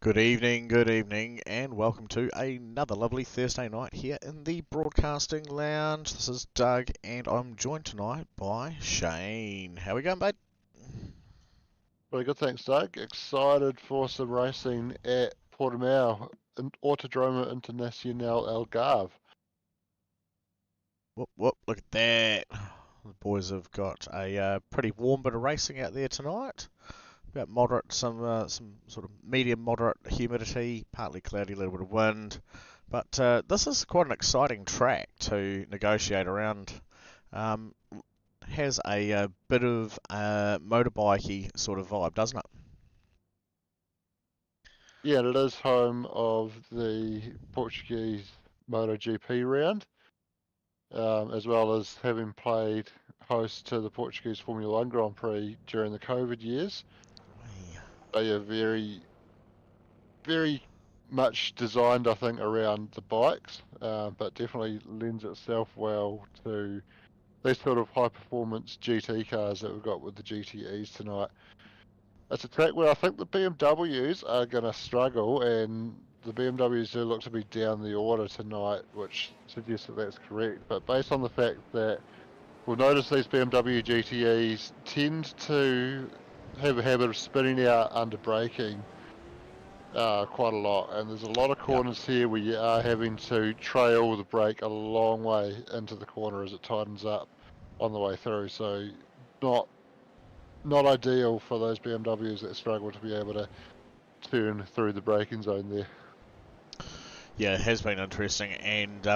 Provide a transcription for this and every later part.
good evening, and welcome to another lovely Thursday night here in the Broadcasting Lounge. This is Doug, and I'm joined tonight by Shane. How we going, mate? Very good, thanks, Doug. Excited for some racing at Portimao in Autodromo Internacional Algarve. Whoop, whoop, look at that. The boys have got a pretty warm bit of racing out there tonight. About moderate, some sort of medium moderate humidity, partly cloudy, a little bit of wind. But this is quite an exciting track to negotiate around. Um, has a bit of motorbikey sort of vibe, doesn't it? Yeah, and it is home of the Portuguese MotoGP round, as well as having played host to the Portuguese Formula One Grand Prix during the COVID years. They are very much designed, I think, around the bikes, but definitely lends itself well to these sort of high performance GT cars that we've got with the GTEs tonight. It's a track where I think the BMWs are going to struggle, and the BMWs do look to be down the order tonight, which suggests that that's correct. But based on the fact that we'll notice these BMW GTEs tend to have a habit of spinning out under braking quite a lot, and there's a lot of Yep. corners here where you are having to trail the brake a long way into the corner as it tightens up on the way through. So not ideal for those BMWs that struggle to be able to turn through the braking zone there. Yeah, it has been interesting, and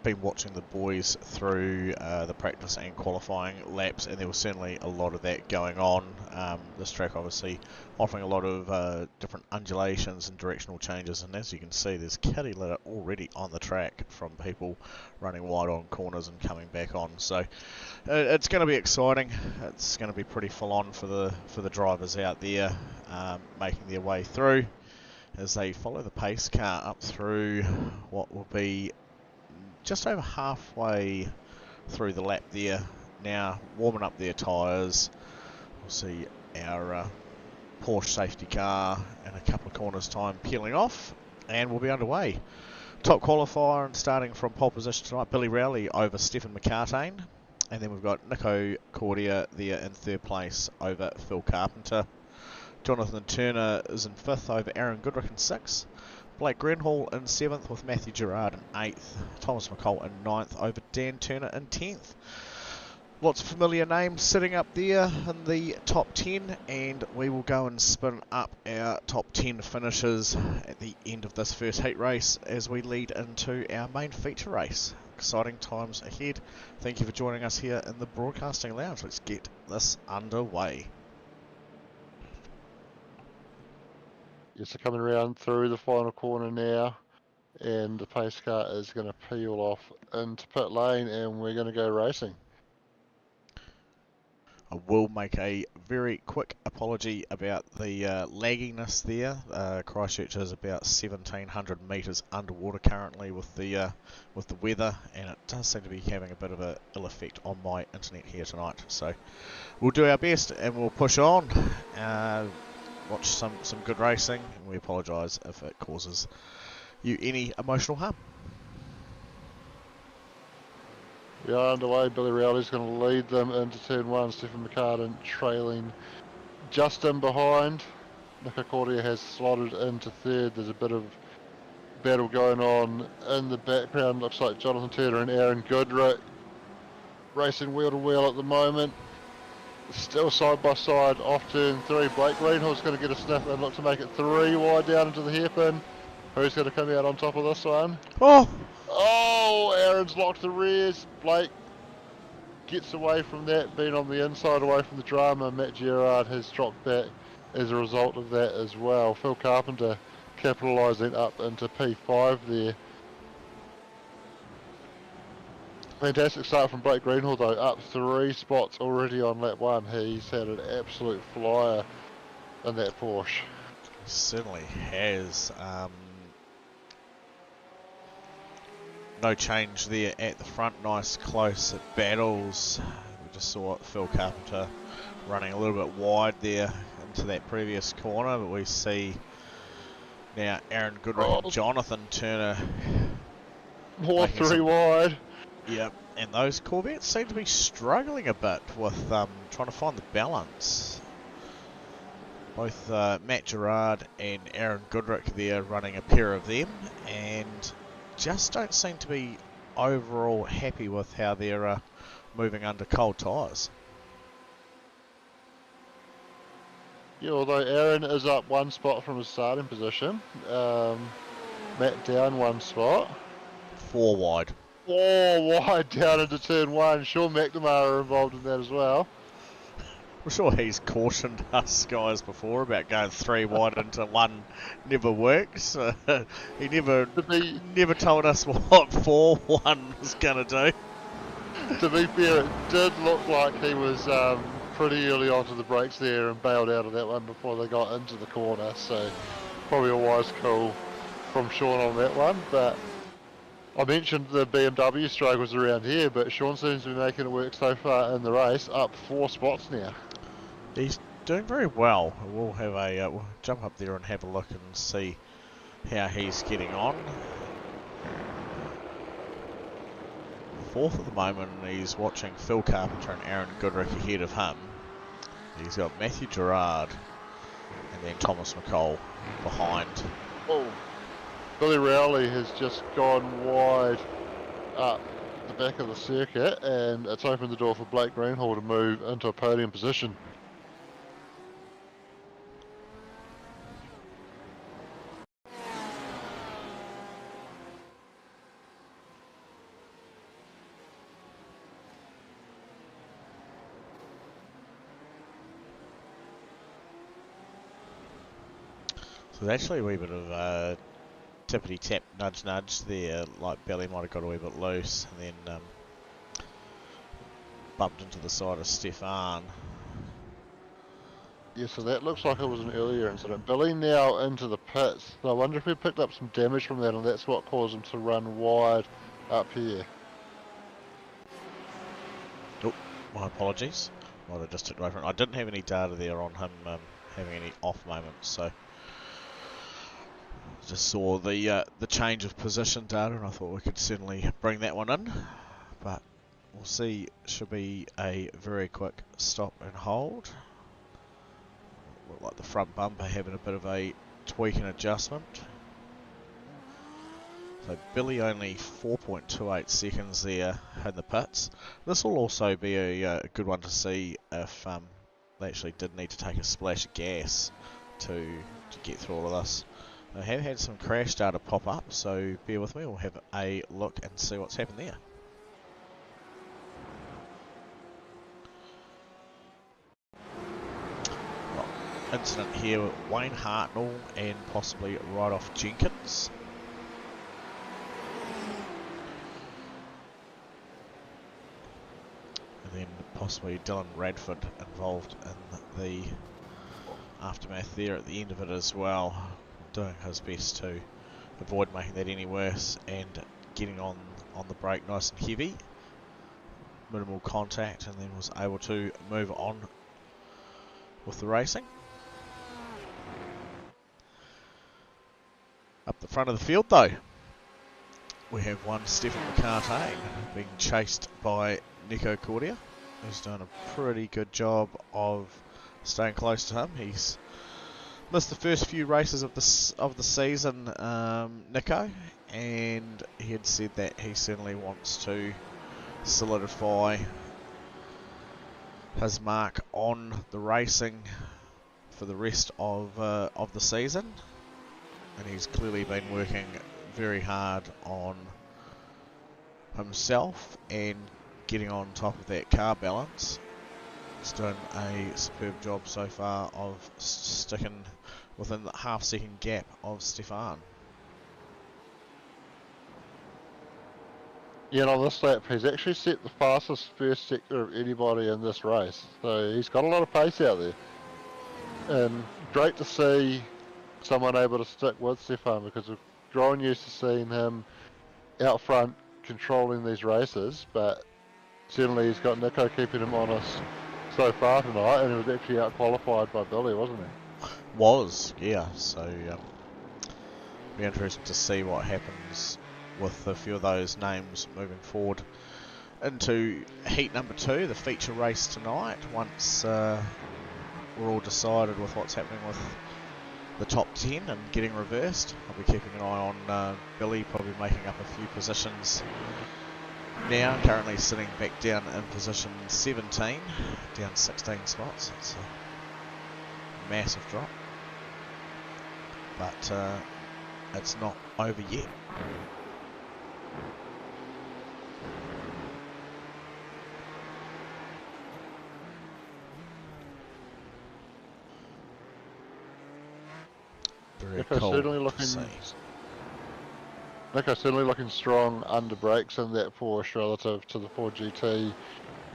been watching the boys through the practice and qualifying laps, and there was certainly a lot of that going on. This track obviously offering a lot of different undulations and directional changes, and as you can see, there's kitty litter already on the track from people running wide on corners and coming back on. So it's going to be exciting. It's going to be pretty full on for the drivers out there making their way through, as they follow the pace car up through what will be just over halfway through the lap there. Now warming up their tyres. We'll see our Porsche safety car in a couple of corners time peeling off, and we'll be underway. Top qualifier and starting from pole position tonight, Billy Rowley over Stefan McCartain, and then we've got Nico Cordia there in third place over Phil Carpenter. Jonathan Turner is in 5th over Aaron Goodrick in 6th. Blake Greenhall in 7th with Matthew Gerard in 8th. Thomas McCall in 9th over Dan Turner in 10th. Lots of familiar names sitting up there in the top 10, and we will go and spin up our top 10 finishes at the end of this first heat race as we lead into our main feature race. Exciting times ahead. Thank you for joining us here in the Broadcasting Lounge. Let's get this underway. Yes, they're coming around through the final corner now, and the pace car is going to peel off into pit lane, and we're going to go racing. I will make a very quick apology about the lagginess there. Christchurch is about 1,700 metres underwater currently with the weather, and it does seem to be having a bit of an ill effect on my internet here tonight. So we'll do our best and we'll push on. Watch some good racing, and we apologise if it causes you any emotional harm. We are underway. Billy Rowley's going to lead them into turn 1. Stephen McCartan trailing just in behind. Nico Cordia has slotted into 3rd. There's a bit of battle going on in the background. Looks like Jonathan Turner and Aaron Goodrick racing wheel to wheel at the moment. Still side by side off turn 3. Blake Greenhall's going to get a sniff and look to make it 3 wide down into the hairpin. Who's going to come out on top of this one? Oh, Aaron's locked the rears. Blake gets away from that, being on the inside away from the drama. Matt Gerard has dropped back as a result of that as well. Phil Carpenter capitalising up into P5 there. Fantastic start from Blake Greenhall though, up 3 spots already on lap 1. He's had an absolute flyer in that Porsche. He certainly has. No change there at the front, nice close at battles. We just saw Phil Carpenter running a little bit wide there into that previous corner, but we see Now Aaron Goodrick Oh, and Jonathan Turner more making 3 some. wide. Yep, and those Corvettes seem to be struggling a bit with trying to find the balance. Both Matt Gerard and Aaron Goodrick there running a pair of them, and just don't seem to be overall happy with how they're moving under cold tyres. Yeah, although Aaron is up 1 spot from his starting position. Matt down 1 spot. 4 wide. 4 wide down into turn 1. Sean McNamara involved in that as well. I'm sure he's cautioned us guys before about going 3 wide into 1 never works. He never told us what 4-1 was going to do. To be fair, it did look like he was pretty early onto the brakes there and bailed out of that one before they got into the corner. So probably a wise call from Sean on that one. But I mentioned the BMW struggles around here, but Sean seems to be making it work so far in the race, up 4 spots now. He's doing very well. We'll have we'll jump up there and have a look and see how he's getting on. 4th at the moment, and he's watching Phil Carpenter and Aaron Goodrick ahead of him. He's got Matthew Gerard and then Thomas McCall behind. Oh, Billy Rowley has just gone wide up the back of the circuit, and it's opened the door for Blake Greenhall to move into a podium position. So there's actually a wee bit of tippity tap nudge nudge there, like Billy might have got a wee bit loose and then bumped into the side of Stefan. Yeah, so that looks like it was an earlier incident. Billy now into the pits. So I wonder if we picked up some damage from that, and that's what caused him to run wide up here. Oh, my apologies. Might have just took away from it. I didn't have any data there on him having any off moments, so just saw the change of position data, and I thought we could certainly bring that one in. But we'll see. Should be a very quick stop and hold. Look like the front bumper having a bit of a tweak and adjustment. So Billy only 4.28 seconds there in the pits. This will also be a good one to see if they actually did need to take a splash of gas to get through all of this. I have had some crash data pop up, so bear with me. We'll have a look and see what's happened there. Incident here with Wayne Hartnell and possibly Right-Off Jenkins. And then possibly Dylan Radford involved in the aftermath there at the end of it as well, doing his best to avoid making that any worse and getting on the brake nice and heavy, minimal contact, and then was able to move on with the racing. Up the front of the field though, we have one Stephen McCartane being chased by Nico Cordia, who's done a pretty good job of staying close to him. He's missed the first few races of the season, Nico, and he had said that he certainly wants to solidify his mark on the racing for the rest of the season. And he's clearly been working very hard on himself and getting on top of that car balance. He's done a superb job so far of sticking within the half-second gap of Stefan. Yeah, and on this lap, he's actually set the fastest first sector of anybody in this race. So he's got a lot of pace out there. And great to see someone able to stick with Stefan, because we've grown used to seeing him out front controlling these races, but certainly he's got Nico keeping him honest so far tonight, and he was actually out qualified by Billy, wasn't he? Was, yeah, so Be interesting to see what happens with a few of those names moving forward into heat number 2, the feature race tonight, once we're all decided with what's happening with the top 10 and getting reversed. I'll be keeping an eye on Billy, probably making up a few positions now, currently sitting back down in position 17, down 16 spots. It's a massive drop, but it's not over yet. Very cool certainly looking. Nico's certainly looking strong under brakes in that Porsche relative to the 4GT.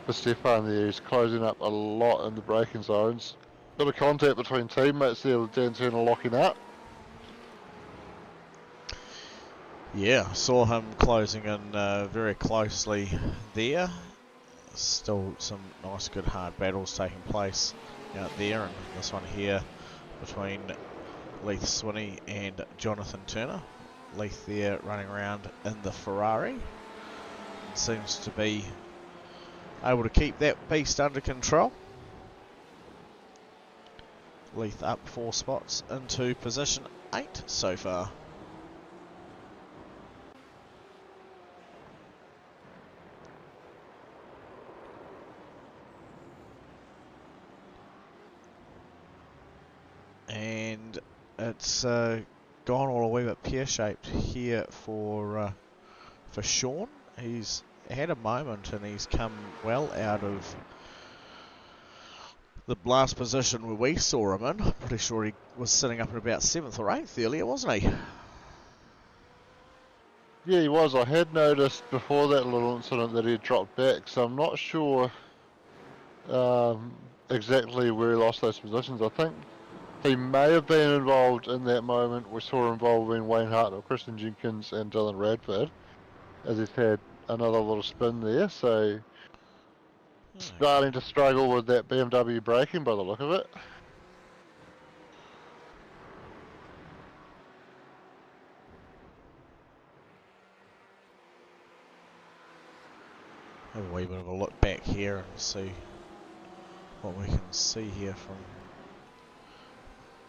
For Stefan there, he's closing up a lot in the braking zones. Bit of contact between teammates there with Dan Turner locking up. Yeah, saw him closing in very closely there. Still some nice good hard battles taking place out there, and this one here between Leith Swinney and Jonathan Turner. Leith there running around in the Ferrari. Seems to be able to keep that beast under control. Leith up 4 spots into position 8 so far. And it's gone all a wee bit pear-shaped here for Sean. He's had a moment and he's come well out of the last position where we saw him in. Pretty sure he was sitting up at about 7th or 8th earlier, wasn't he? Yeah, he was. I had noticed before that little incident that he had dropped back, so I'm not sure exactly where he lost those positions. I think he may have been involved in that moment. We saw him involving Wayne Hartnell, Christian Jenkins and Dylan Radford, as he's had another little spin there, so starting to struggle with that BMW braking by the look of it. Have a wee bit of a look back here and see what we can see here from...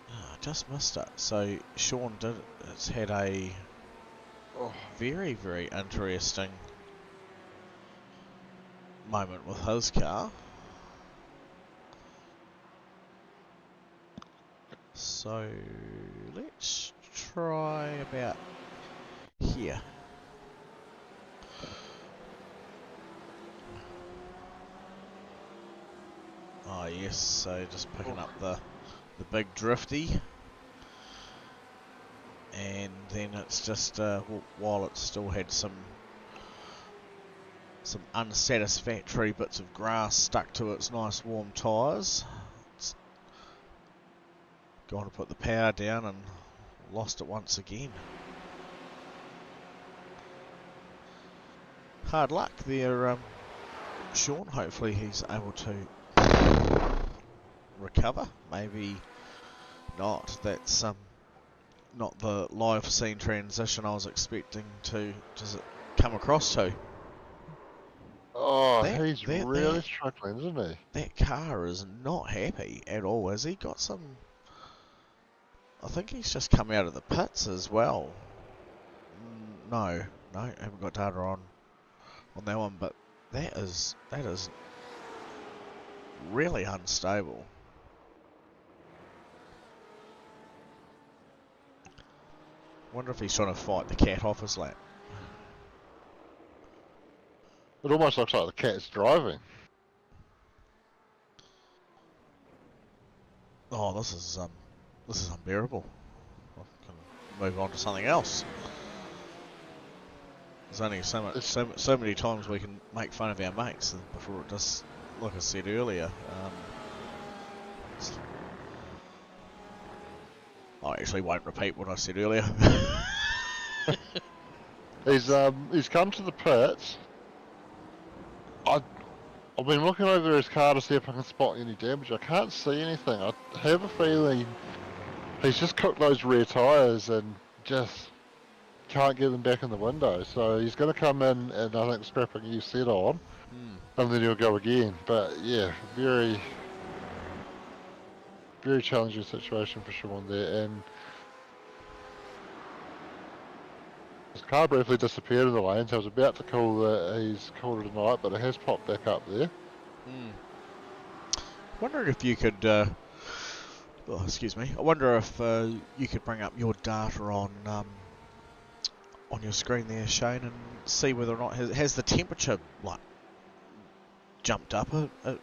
I just missed it. So Sean it's had a very, very interesting moment with his car. So let's try about here. Oh yes, so just picking up the big drifty, and then it's just while it still had some unsatisfactory bits of grass stuck to its nice warm tyres, it's gone to put the power down and lost it once again. Hard luck there, Sean. Hopefully he's able to recover. Maybe not. That's not the live scene transition I was expecting to just come across to. Oh, he's really struggling, isn't he? That car is not happy at all. Has he got some... I think he's just come out of the pits as well. No, haven't got data on that one, but that is really unstable. Wonder if he's trying to fight the cat off his lap. It almost looks like the cat's driving. Oh, this is unbearable. I can move on to something else. There's only so many times we can make fun of our mates before it just, like I said earlier. I actually won't repeat what I said earlier. He's come to the pits. I've been looking over his car to see if I can spot any damage. I can't see anything. I have a feeling he's just cooked those rear tyres and just can't get them back in the window. So he's going to come in and I think scrap a new set on, and then he'll go again. But yeah, very, very challenging situation for Sean there. And his car briefly disappeared in the lane, so I was about to call that he's called it a night, but it has popped back up there. Wondering if you could, oh, excuse me. I wonder if you could bring up your data on your screen there, Shane, and see whether or not has the temperature like jumped up a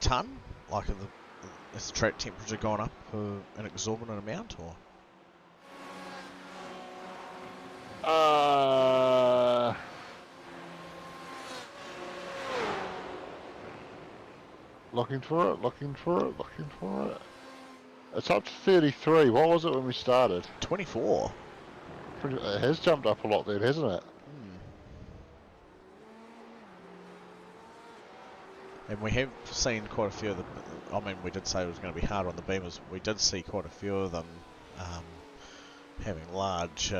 ton, like has the track temperature gone up an exorbitant amount, or? Looking for it. It's up to 33. What was it when we started? 24. It has jumped up a lot then, hasn't it? And we have seen quite a few of them. I mean, we did say it was going to be hard on the beamers. We did see quite a few of them having large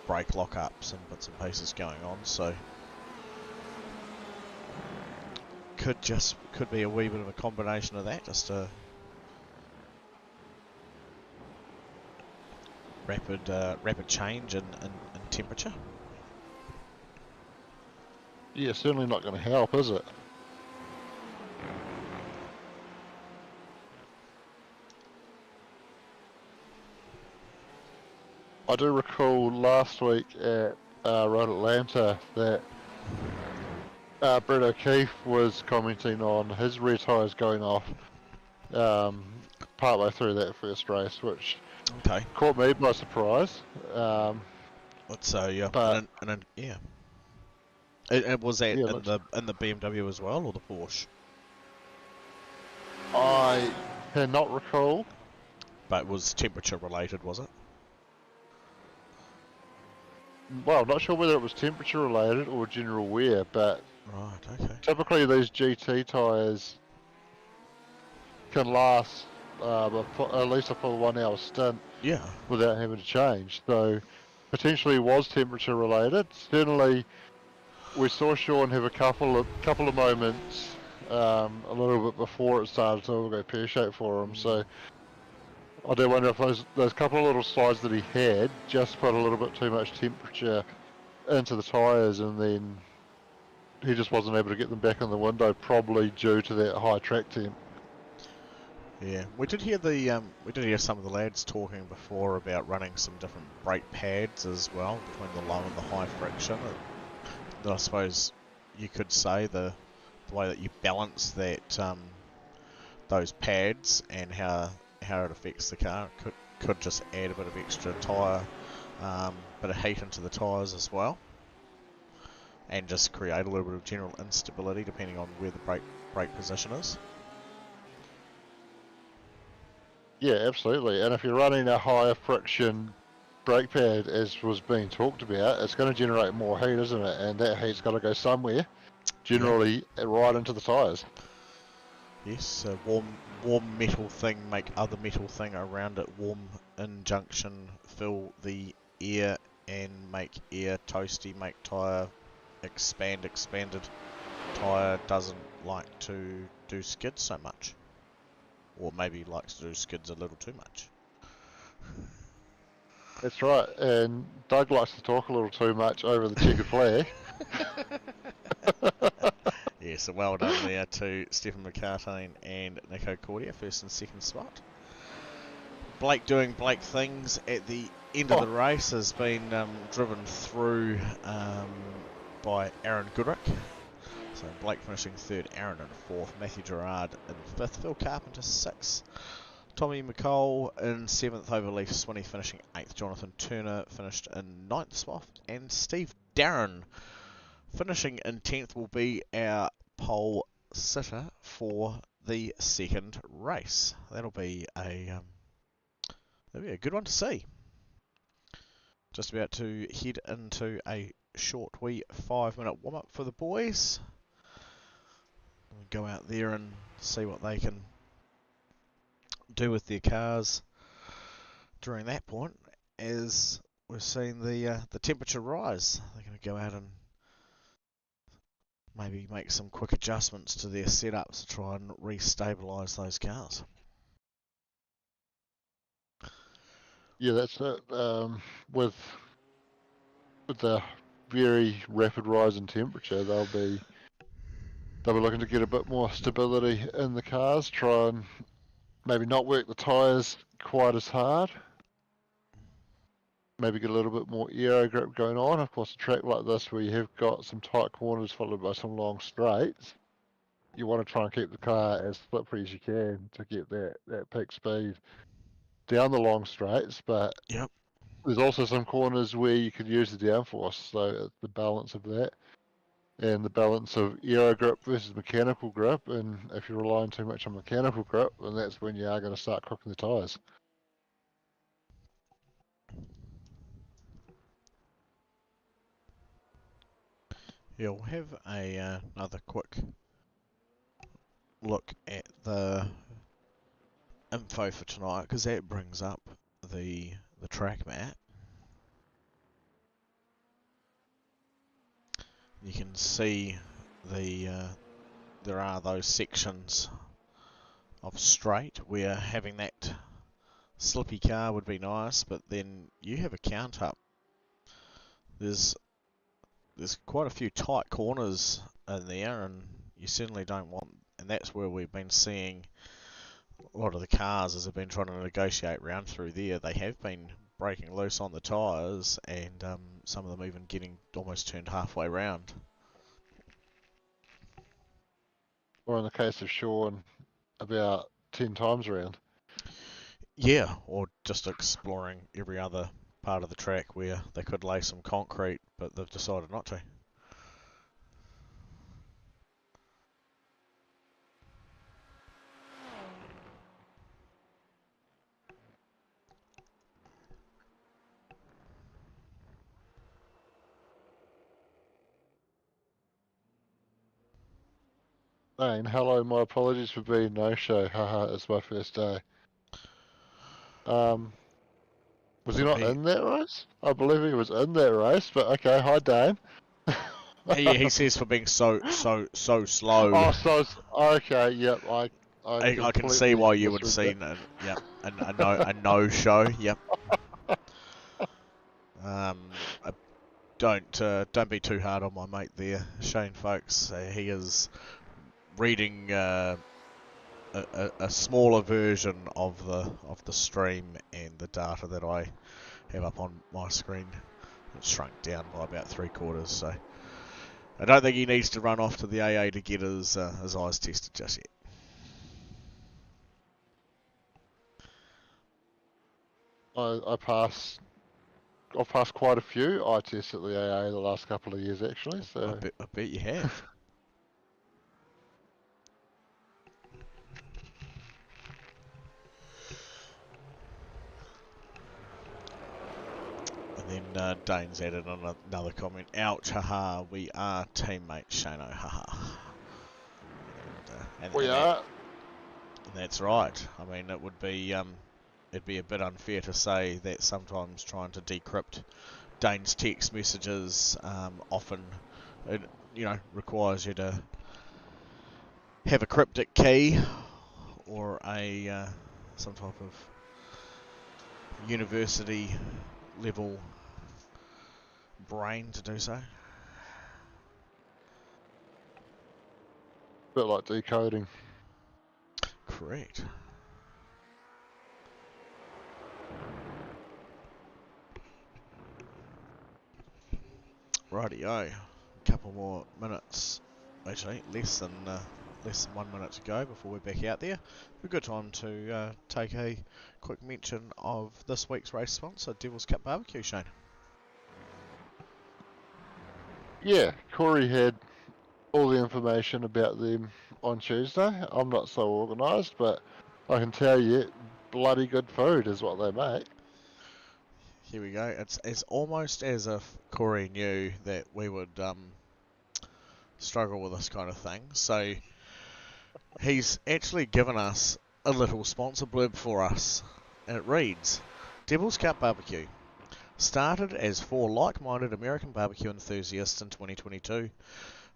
brake lockups and bits and pieces going on. So could be a wee bit of a combination of that, just a rapid change in temperature. Yeah, certainly not going to help, is it? I do recall last week at Road Atlanta that Brett O'Keefe was commenting on his rear tyres going off partway through that first race, which caught me by surprise. Let's say, yeah. But yeah. It was that in the BMW as well, or the Porsche? I cannot recall. But it was temperature related, was it? Well, not sure whether it was temperature related or general wear, but typically these GT tyres can last at least a full 1 hour stint without having to change. So potentially was temperature related. Certainly we saw Sean have a couple of moments a little bit before it started to all go pear-shaped for him. So I do wonder if those couple of little slides that he had just put a little bit too much temperature into the tyres, and then he just wasn't able to get them back in the window, probably due to that high track temp. Yeah, we did hear some of the lads talking before about running some different brake pads as well between the low and the high friction. That I suppose you could say the way that you balance that those pads and how it affects the car could just add a bit of extra tyre, bit of heat into the tyres as well, and just create a little bit of general instability depending on where the brake position is. Yeah, absolutely. And if you're running a higher friction brake pad, as was being talked about, it's going to generate more heat, isn't it? And that heat's got to go somewhere, generally right into the tyres. Yes, a warm metal thing make other metal thing around it warm in junction, fill the air and make air toasty, make tyre expanded. Tyre doesn't like to do skids so much. Or maybe likes to do skids a little too much. That's right, and Doug likes to talk a little too much over the checkered flag. Yeah, so well done there to Stephen McCartane and Nico Cordia, first and second spot. Blake doing Blake things at the end of the race has been driven through by Aaron Goodrick. So Blake finishing third, Aaron in fourth, Matthew Gerard in fifth, Phil Carpenter sixth, Tommy McCall in seventh over Leaf Swinney finishing eighth, Jonathan Turner finished in ninth spot, and Steve Darren finishing in 10th will be our pole sitter for the second race. That'll be a good one to see. Just about to head into a short wee 5-minute warm-up for the boys. We'll go out there and see what they can do with their cars during that point. as we're seeing the temperature rise. They're going to go out and maybe make some quick adjustments to their setups to try and re-stabilise those cars. Yeah, that's it. With the very rapid rise in temperature, they'll be looking to get a bit more stability in the cars. Try and maybe not work the tyres quite as hard. Maybe get a little bit more aero grip going on. Of course, a track like this where you have got some tight corners followed by some long straights, you want to try and keep the car as slippery as you can to get that peak speed down the long straights. But Yep. there's also some corners where you could use the downforce, so it's the balance of that and the balance of aero grip versus mechanical grip. And if you're relying too much on mechanical grip, then that's when you are going to start cooking the tyres. Yeah, we'll have another quick look at the info for tonight, because that brings up the track map. You can see there are those sections of straight where having that slippy car would be nice, but then you have a count up. There's quite a few tight corners in there, and you certainly don't want. And that's where we've been seeing a lot of the cars as they've been trying to negotiate round through there. They have been breaking loose on the tyres, and some of them even getting almost turned halfway round. Or in the case of Sean, about 10 times around. Yeah, or just exploring every other part of the track where they could lay some concrete, but they've decided not to. Dane, hello, my apologies for being no-show. Haha, it's my first day. Was he not in that race? I believe he was in that race, but okay, hi Dane. He says for being so slow. Oh, so okay, yep. I can see why you would have seen a no show. Yep. Don't be too hard on my mate there, Shane, folks. He is reading a smaller version of the stream and the data that I have up on my screen. It's shrunk down by about 3/4, so I don't think he needs to run off to the AA to get his eyes tested just yet. I've passed quite a few eye tests at the AA the last couple of years, actually. So I bet you have. And then Dane's added another comment. Ouch, haha, we are teammates, Shano, haha. we are. That's right. I mean, it would be it'd be a bit unfair to say that sometimes trying to decrypt Dane's text messages often, it, requires you to have a cryptic key or a some type of university level brain to do so. Bit like decoding. Correct. Rightio. A couple more minutes. Actually, less than 1 minute to go before we're back out there. A good time to take a quick mention of this week's race sponsor, Devil's Cup Barbecue, Shane. Yeah, Corey had all the information about them on Tuesday. I'm not so organised, but I can tell you, bloody good food is what they make. Here we go. It's almost as if Corey knew that we would struggle with this kind of thing. So he's actually given us a little sponsor blurb for us. And it reads, Devil's Cup Barbecue. Started as 4 like-minded American barbecue enthusiasts in 2022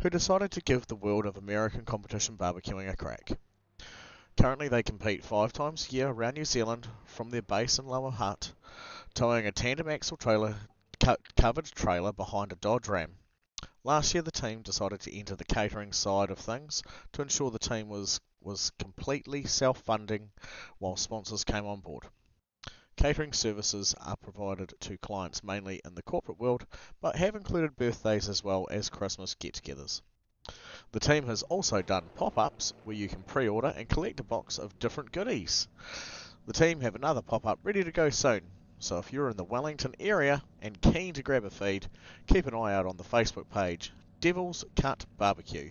who decided to give the world of American competition barbecuing a crack. Currently they compete 5 times a year around New Zealand from their base in Lower Hutt, towing a tandem axle trailer covered trailer behind a Dodge Ram. Last year the team decided to enter the catering side of things to ensure the team was completely self-funding while sponsors came on board. Catering services are provided to clients mainly in the corporate world, but have included birthdays as well as Christmas get-togethers. The team has also done pop-ups where you can pre-order and collect a box of different goodies. The team have another pop-up ready to go soon, so if you're in the Wellington area and keen to grab a feed, keep an eye out on the Facebook page, Devil's Cut Barbecue.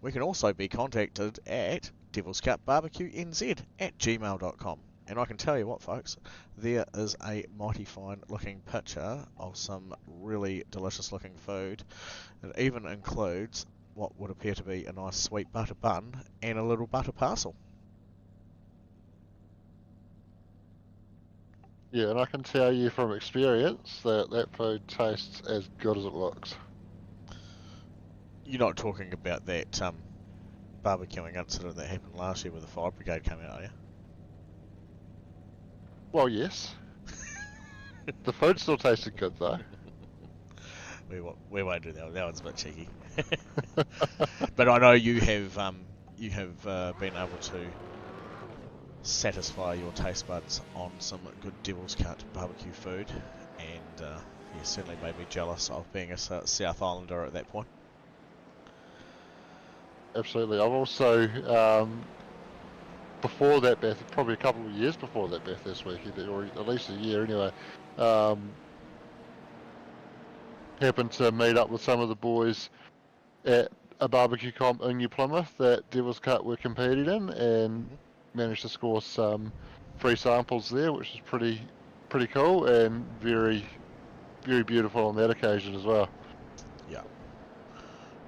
We can also be contacted at devilscutbarbecuenz@gmail.com. And I can tell you what, folks, there is a mighty fine looking picture of some really delicious looking food. It even includes what would appear to be a nice sweet butter bun and a little butter parcel. Yeah, and I can tell you from experience that that food tastes as good as it looks. You're not talking about that barbecuing incident that happened last year where the fire brigade came out, are you? Well, yes. The food still tasted good though. We won't do that. That one's a bit cheeky. But I know you have been able to satisfy your taste buds on some good Devil's Cut barbecue food, and you certainly made me jealous of being a South Islander at that point. Absolutely. I've also, before that probably a couple of years before that Bathurst weekend, or at least a year anyway, happened to meet up with some of the boys at a barbecue comp in New Plymouth that Devil's Cut were competing in, and managed to score some free samples there, which is pretty cool and very beautiful on that occasion as well. Yeah.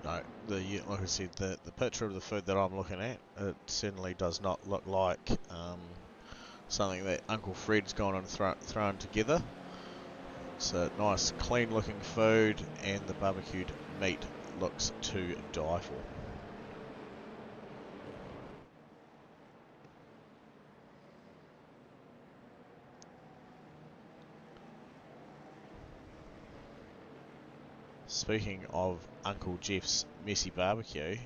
No, like I said, the picture of the food that I'm looking at, it certainly does not look like something that Uncle Fred's gone and thrown together. It's a nice, clean-looking food, and the barbecued meat looks to die for. Speaking of Uncle Jeff's messy barbecue,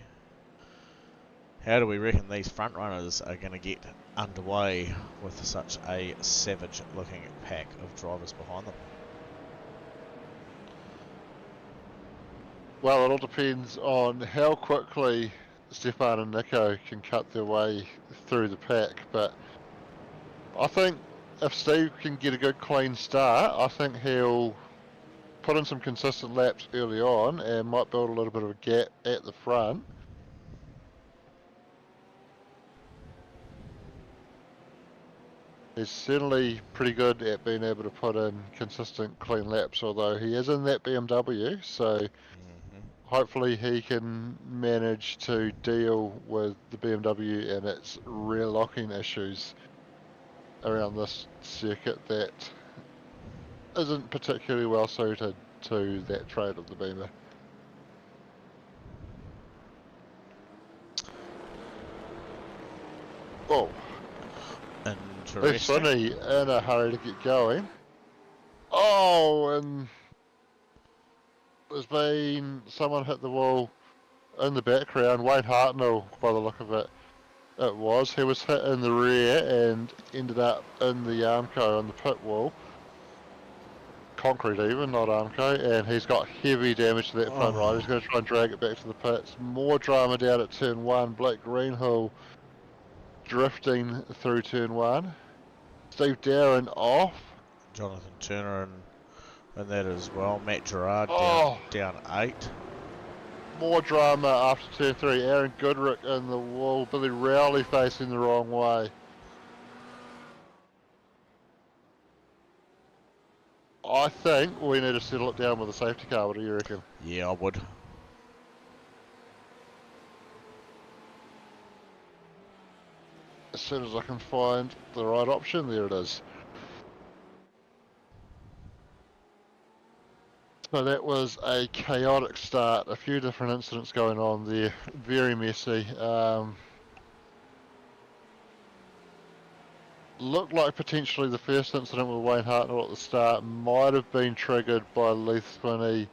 how do we reckon these front runners are going to get underway with such a savage-looking pack of drivers behind them? Well, it all depends on how quickly Stefan and Nico can cut their way through the pack, but I think if Steve can get a good clean start, I think he'll put in some consistent laps early on and might build a little bit of a gap at the front. He's certainly pretty good at being able to put in consistent clean laps, although he is in that BMW, so hopefully he can manage to deal with the BMW and its rear locking issues around this circuit that isn't particularly well suited to that trait of the Beamer. Oh, there's Sonny in a hurry to get going. Oh, and there's been someone hit the wall in the background. Wayne Hartnell, by the look of it, it was. He was hit in the rear and ended up in the Armco on the pit wall. Concrete even, not Armco, and he's got heavy damage to that front right. He's going to try and drag it back to the pits. More drama down at turn 1. Blake Greenhill drifting through turn 1. Steve Darren off. Jonathan Turner and that as well. Matt Gerard down 8. More drama after turn 3. Aaron Goodrick in the wall. Billy Rowley facing the wrong way. I think we need to settle it down with a safety car. What do you reckon? Yeah, I would. As soon as I can find the right option, there it is. So that was a chaotic start, a few different incidents going on there, very messy. Looked like potentially the first incident with Wayne Hartnell at the start might have been triggered by Leith Swinney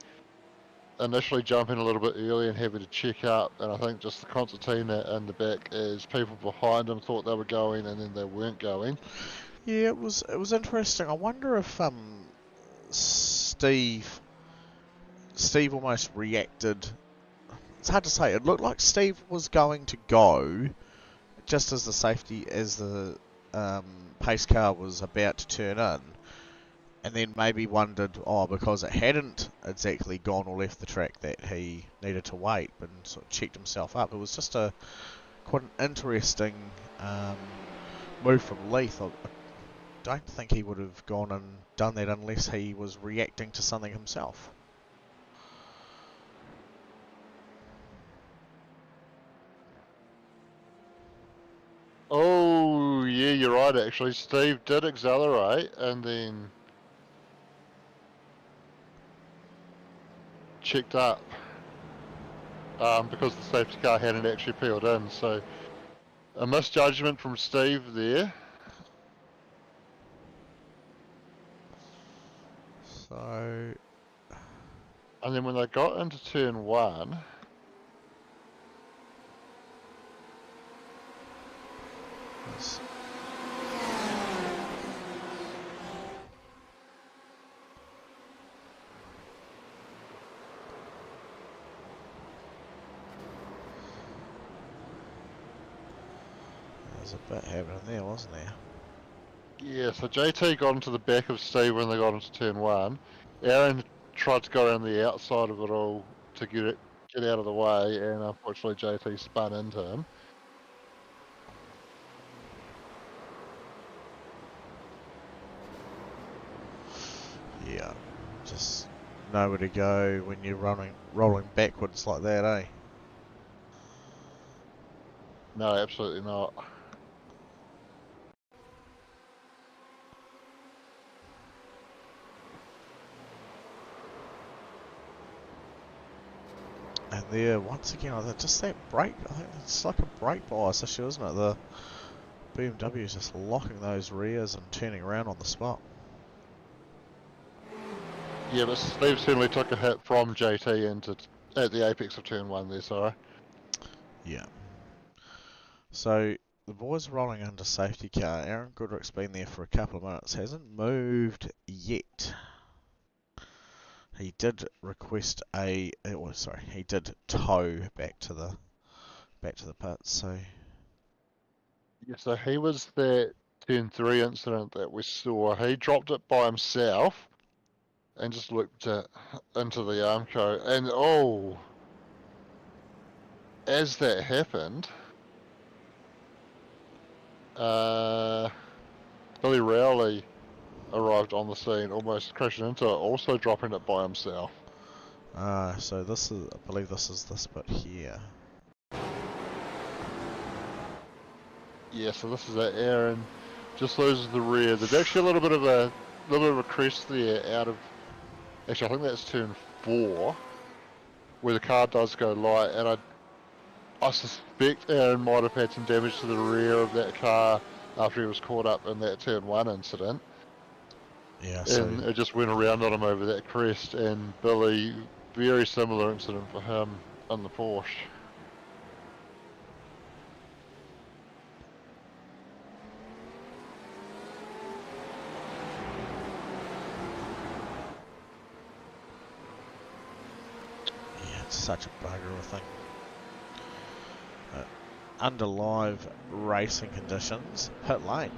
initially jumping a little bit early and having to check up, and I think just the concertina in the back as people behind him thought they were going and then they weren't going. Yeah, it was interesting. I wonder if Steve almost reacted. It's hard to say. It looked like Steve was going to go just as the pace car was about to turn in, and then maybe wondered, because it hadn't exactly gone or left the track, that he needed to wait, and sort of checked himself up. It was just quite an interesting move from Leith. I don't think he would have gone and done that unless he was reacting to something himself. Oh, yeah, you're right, actually. Steve did accelerate and then checked up because the safety car hadn't actually peeled in. So a misjudgment from Steve there. So... And then when they got into turn one... There's a bit happening there, wasn't there? Yeah, so JT got into the back of Steve when they got into turn one. Aaron tried to go around the outside of it all to get out of the way, and unfortunately JT spun into him. Yeah, just nowhere to go when you're rolling backwards like that, eh? No, absolutely not. And there, once again, just that brake, I think it's like a brake bias issue, isn't it? The BMW is just locking those rears and turning around on the spot. Yeah, but Steve certainly took a hit from JT at the apex of turn one there, sorry. Yeah. So, the boys rolling under safety car. Aaron Goodrick's been there for a couple of minutes, hasn't moved yet. He did request he did tow back to the pits, so... Yeah, so he was that turn three incident that we saw. He dropped it by himself and just looped it into the Armco. And as that happened, Billy Rowley arrived on the scene, almost crashing into it, also dropping it by himself. So this is, I believe this is this bit here. Yeah, so this is it. Aaron just loses the rear. There's actually a little bit of a crest there out of. Actually, I think that's turn 4, where the car does go light, and I suspect Aaron might have had some damage to the rear of that car after he was caught up in that turn 1 incident. Yeah, And it just went around on him over that crest, and Billy, very similar incident for him on the Porsche. Yeah, it's such a bugger of a thing. Under live racing conditions, pit lane.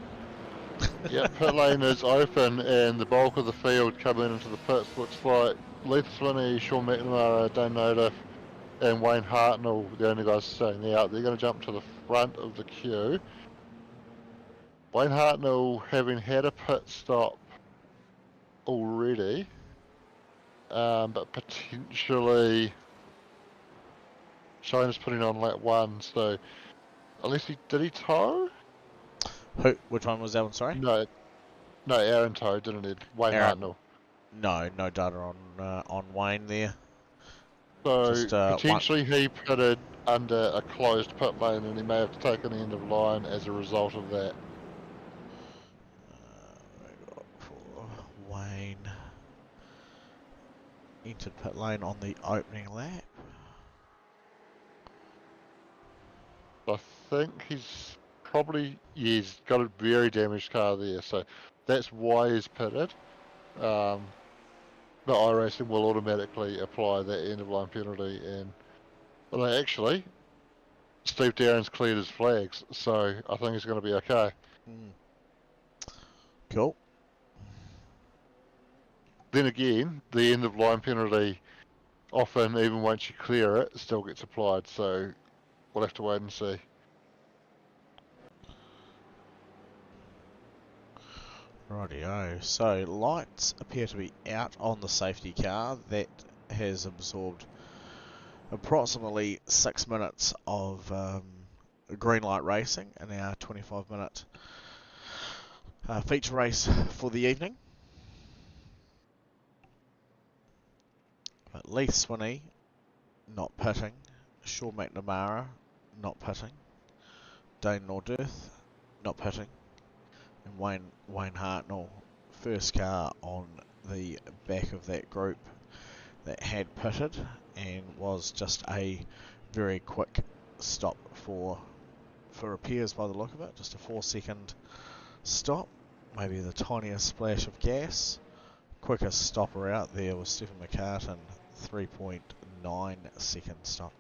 Yep, pit lane is open, and the bulk of the field coming into the pits looks like Leith Swinney, Sean McNamara, Dane Notiff, and Wayne Hartnell, the only guys staying out. They're going to jump to the front of the queue. Wayne Hartnell, having had a pit stop already, but potentially Shiner's putting on lap 1, so unless did he tow? Which one was that one, sorry? No, Aaron towed, didn't he? Wayne Aaron. Hartnell. No, no data on Wayne there. So Just one. potentially he pitted under a closed pit lane and he may have taken the end of line as a result of that. We got for Wayne entered pit lane on the opening lap. I think he's probably, yeah, he's got a very damaged car there, so that's why he's pitted. The iRacing will automatically apply that end of line penalty, and well, actually, Steve Darren's cleared his flags, so I think he's going to be okay. Cool. Then again, the end of line penalty often, even once you clear it, still gets applied, so we'll have to wait and see. Rightio. So lights appear to be out on the safety car. That has absorbed approximately 6 minutes of green light racing in our 25-minute feature race for the evening. But Leith Swinney not pitting, Shaw McNamara not pitting, Dane Nordirth not pitting, and Wayne Hartnell, first car on the back of that group that had pitted, and was just a very quick stop for repairs by the look of it. Just a 4-second stop, maybe the tiniest splash of gas. Quickest stopper out there was Stephen McCartan, 3.9 second stop.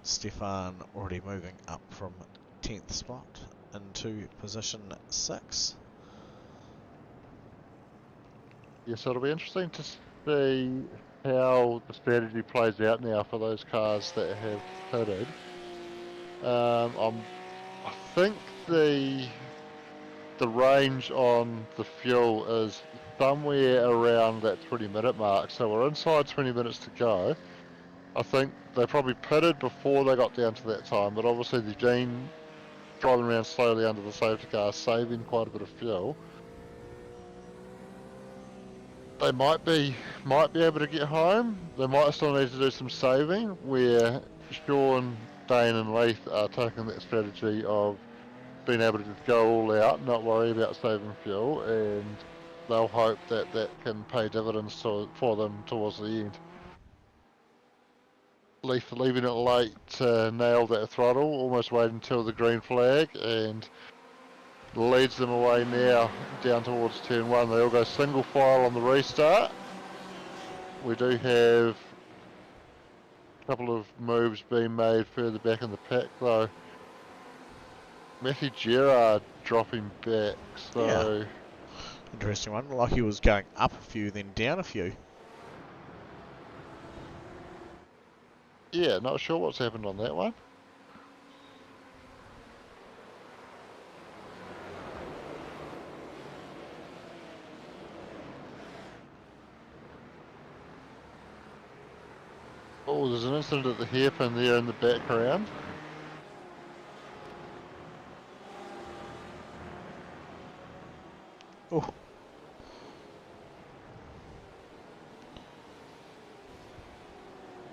Stefan already moving up from 10th spot into position 6. Yes, it'll be interesting to see how the strategy plays out now for those cars that have pitted. I think the range on the fuel is somewhere around that 20-minute mark, so we're inside 20 minutes to go. I think they probably pitted before they got down to that time, but obviously they've been driving around slowly under the safety car, saving quite a bit of fuel. They might be able to get home. They might still need to do some saving, where Sean, Dane and Leith are taking that strategy of being able to just go all out, not worry about saving fuel, and they'll hope that that can pay dividends for them towards the end. Leith leaving it late to nail that throttle, almost waiting until the green flag, and leads them away now down towards turn 1. They all go single file on the restart. We do have a couple of moves being made further back in the pack though. Matthew Gerard dropping back, so... Yeah. Interesting one, like he was going up a few then down a few. Yeah, not sure what's happened on that one. Oh, there's an incident at the hairpin there in the background. Oh.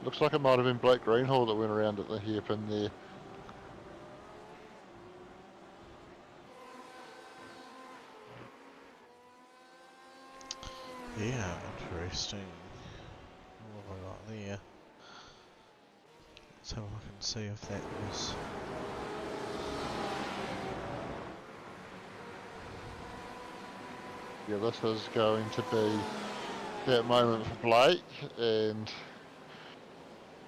Looks like it might have been Blake Greenhall that went around at the hairpin there. Yeah, interesting. What have I got there? Let's have a look and see if that was... Yeah, this is going to be that moment for Blake, and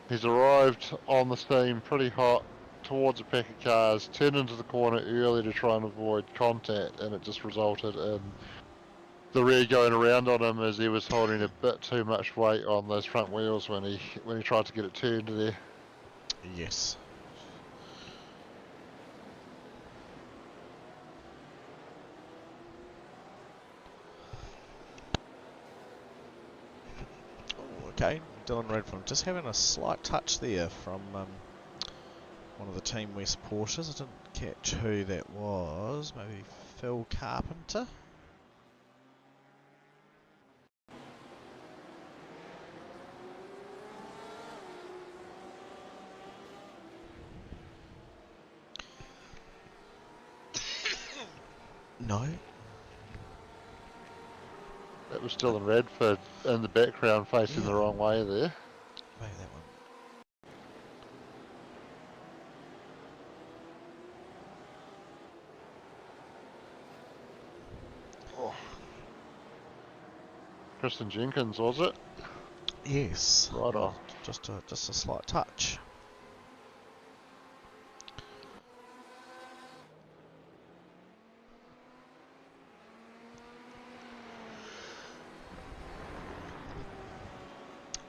he's arrived on the scene pretty hot towards a pack of cars, turned into the corner early to try and avoid contact, and it just resulted in the rear going around on him as he was holding a bit too much weight on those front wheels when he tried to get it turned there. Yes. Oh, okay. Dylan Redfern just having a slight touch there from one of the Team West Porsches. I didn't catch who that was. Maybe Phil Carpenter? No. That was still in Radford in the background facing the wrong way there. Maybe that one. Oh. Kristen Jenkins, was it? Yes. Right on. Just a slight touch.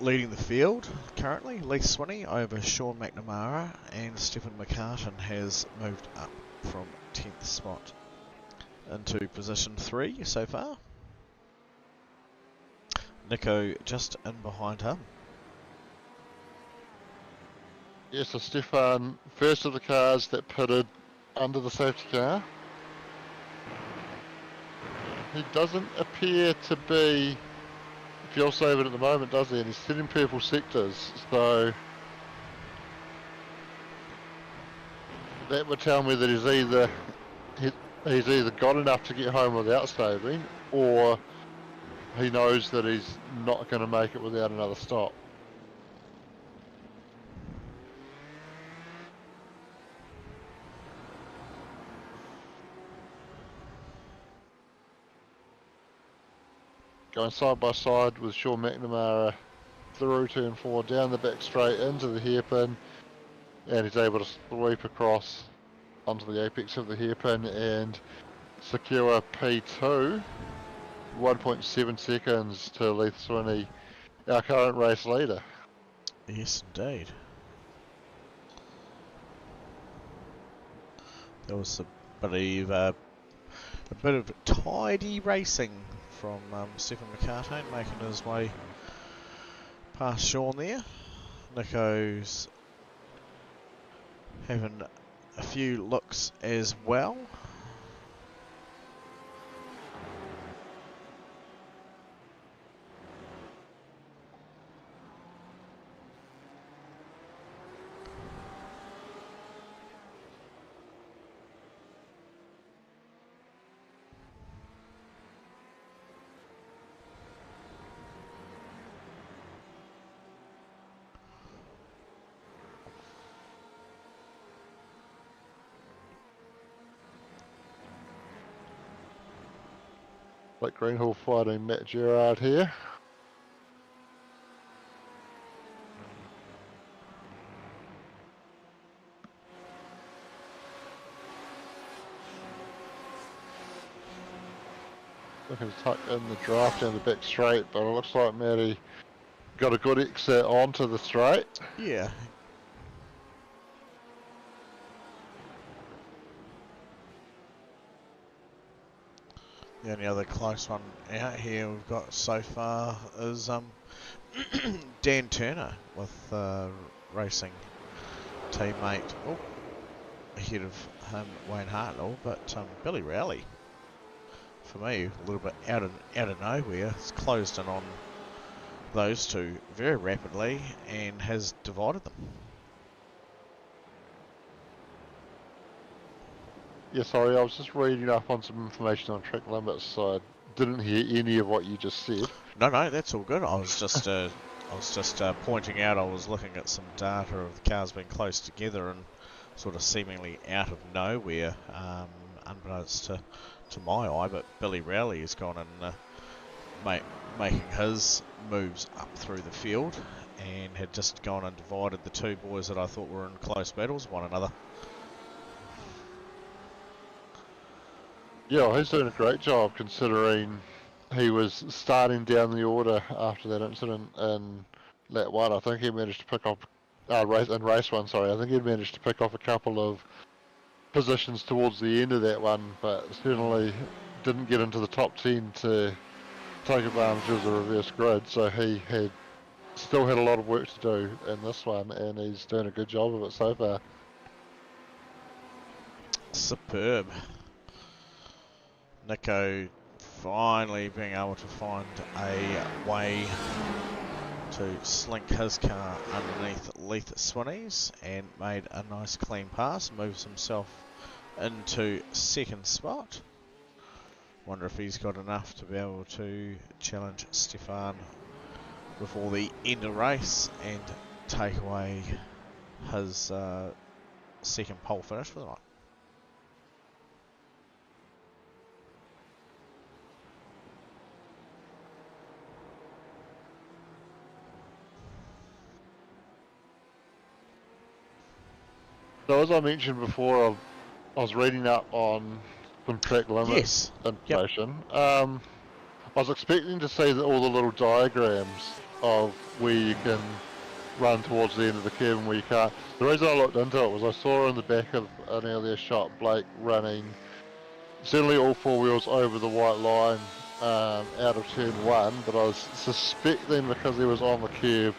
Leading the field currently, Lee Swinney over Sean McNamara, and Stephen McCartan has moved up from 10th spot into position 3 so far. Nico just in behind him. Yes, so Stefan, first of the cars that pitted under the safety car. He doesn't appear to be fuel saving at the moment, does he? And he's sitting purple sectors, so that would tell me that he's either got enough to get home without saving, or he knows that he's not going to make it without another stop. Going side by side with Sean McNamara through turn 4, down the back straight into the hairpin, and he's able to sweep across onto the apex of the hairpin and secure P2, 1.7 seconds to Leith Swinney, our current race leader. Yes, indeed. There was a bit of tidy racing from Stephen McCartan, making his way past Sean there. Nico's having a few looks as well. Blake Greenhall fighting Matt Gerard here. Looking to tuck in the draft down the back straight, but it looks like Matty got a good exit onto the straight. Yeah. The only other close one out here we've got so far is Dan Turner with racing teammate. Oh, ahead of him, Wayne Hartnell, but Billy Rowley, for me, a little bit out of nowhere, has closed in on those two very rapidly and has divided them. Yeah, sorry, I was just reading up on some information on track limits, so I didn't hear any of what you just said. No, that's all good. I was just pointing out. I was looking at some data of the cars being close together and sort of seemingly out of nowhere, unbeknownst to my eye. But Billy Rowley has gone and making his moves up through the field, and had just gone and divided the two boys that I thought were in close battles with one another. Yeah, well, he's doing a great job considering he was starting down the order after that incident in lap 1. I think he managed to pick up race 1. Sorry, I think he managed to pick off a couple of positions towards the end of that one, but certainly didn't get into the top 10 to take advantage of the reverse grid. So he still had a lot of work to do in this one, and he's doing a good job of it so far. Superb. Nico finally being able to find a way to slink his car underneath Leith Swinney's and made a nice clean pass, moves himself into second spot. Wonder if he's got enough to be able to challenge Stefan before the end of race and take away his second pole finish for the night. So as I mentioned before, I was reading up on some track limit information. Yep. I was expecting to see all the little diagrams of where you can run towards the end of the curve and where you can't. The reason I looked into it was I saw in the back of an earlier shot Blake running certainly all four wheels over the white line out of turn one, but I was suspecting because he was on the curve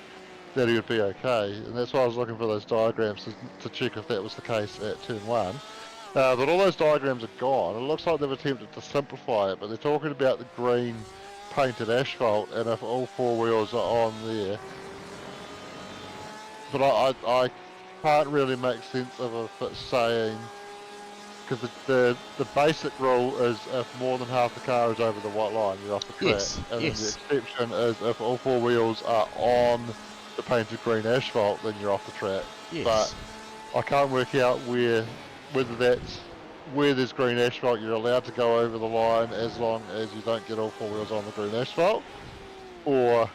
that he would be okay, and that's why I was looking for those diagrams to check if that was the case at turn one. But all those diagrams are gone. It looks like they've attempted to simplify it, but they're talking about the green painted asphalt, and if all four wheels are on there. But I can't really make sense of if it's saying, because the basic rule is if more than half the car is over the white line, you're off the track. Yes, and yes. then the exception is if all four wheels are on the painted green asphalt, then you're off the track. Yes. But I can't work out whether that's where there's green asphalt, you're allowed to go over the line as long as you don't get all four wheels on the green asphalt, or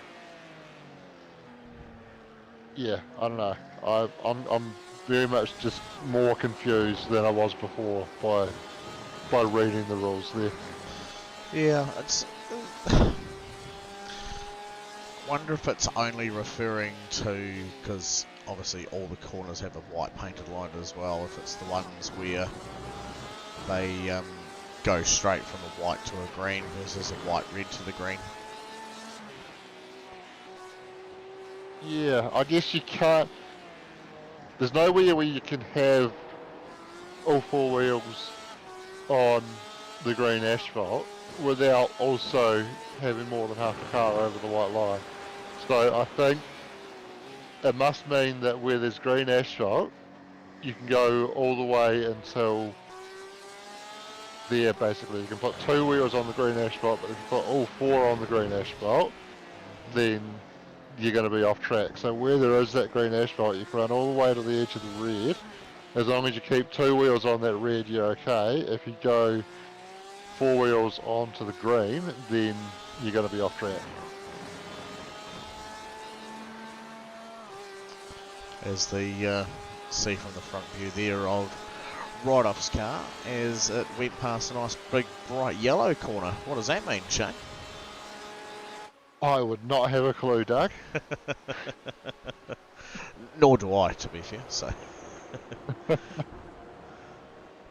yeah, I don't know. I'm very much just more confused than I was before by reading the rules there. Yeah, it's. Wonder if it's only referring to, because obviously all the corners have a white painted line as well, if it's the ones where they go straight from a white to a green versus a white red to the green. Yeah, I guess you can't. There's nowhere where you can have all four wheels on the green asphalt without also having more than half the car over the white line. So I think it must mean that where there's green asphalt, you can go all the way until there, basically. You can put two wheels on the green asphalt, but if you put all four on the green asphalt, then you're going to be off track. So where there is that green asphalt, you can run all the way to the edge of the red. As long as you keep two wheels on that red, you're okay. If you go four wheels onto the green, then you're going to be off track. As the see from the front view there of Ride-Off's car, as it went past a nice big bright yellow corner. What does that mean, Shane? I would not have a clue, Doug. Nor do I, to be fair. So, but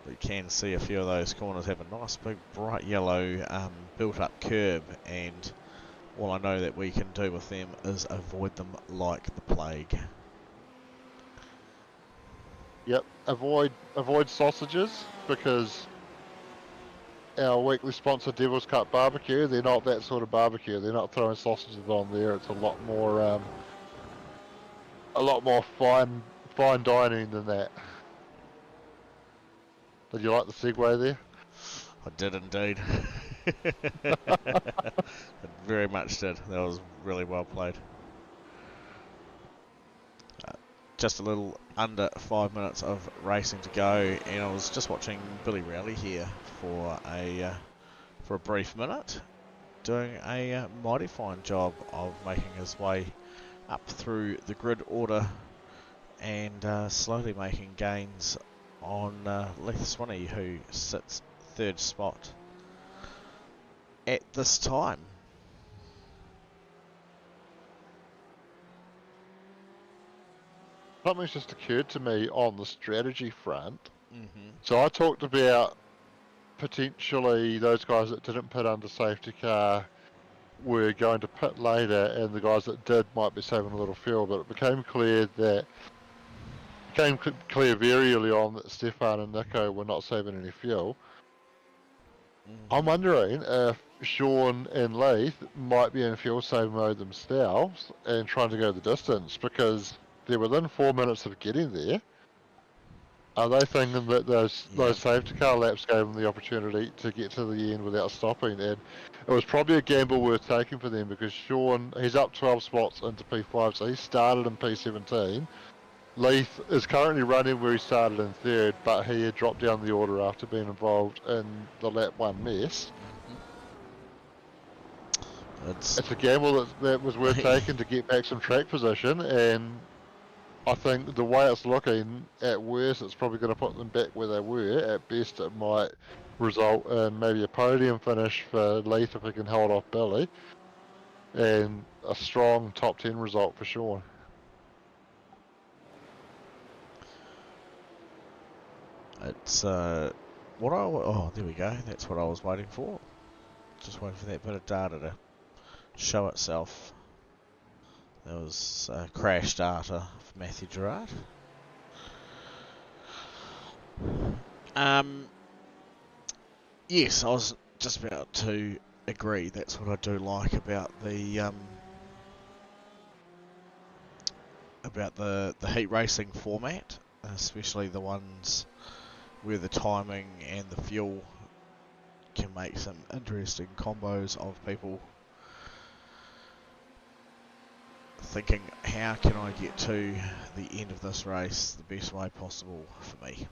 you can see a few of those corners have a nice big bright yellow built-up curb, and all I know that we can do with them is avoid them like the plague. Yep, avoid sausages, because our weekly sponsor Devil's Cut Barbecue, they're not that sort of barbecue. They're not throwing sausages on there. It's a lot more fine dining than that. Did you like the segue there? I did indeed. I very much did. That was really well played. Just a little under 5 minutes of racing to go, and I was just watching Billy Rowley here for a brief minute, doing a mighty fine job of making his way up through the grid order and slowly making gains on Leith Swinney, who sits third spot at this time. Something's just occurred to me on the strategy front. Mm-hmm. So I talked about potentially those guys that didn't pit under safety car were going to pit later, and the guys that did might be saving a little fuel, but it became clear very early on that Stefan and Nico were not saving any fuel. Mm-hmm. I'm wondering if Sean and Leith might be in fuel saving mode themselves and trying to go the distance, because they're within 4 minutes of getting there. Are they thinking that those Yeah. safety car laps gave them the opportunity to get to the end without stopping? And it was probably a gamble worth taking for them because Sean, he's up 12 spots into P5, so he started in P17. Leith is currently running where he started in third, but he had dropped down the order after being involved in the lap 1 mess. It's a gamble that was worth taking to get back some track position, and I think the way it's looking, at worst, it's probably going to put them back where they were. At best, it might result in maybe a podium finish for Leith if he can hold off Billy, and a strong top 10 result for Sean. It's what I oh there we go. That's what I was waiting for. Just waiting for that bit of data to show itself. There was crash data for Matthew Gerard. Yes, I was just about to agree. That's what I do like about the heat racing format, especially the ones where the timing and the fuel can make some interesting combos of people thinking, how can I get to the end of this race the best way possible for me?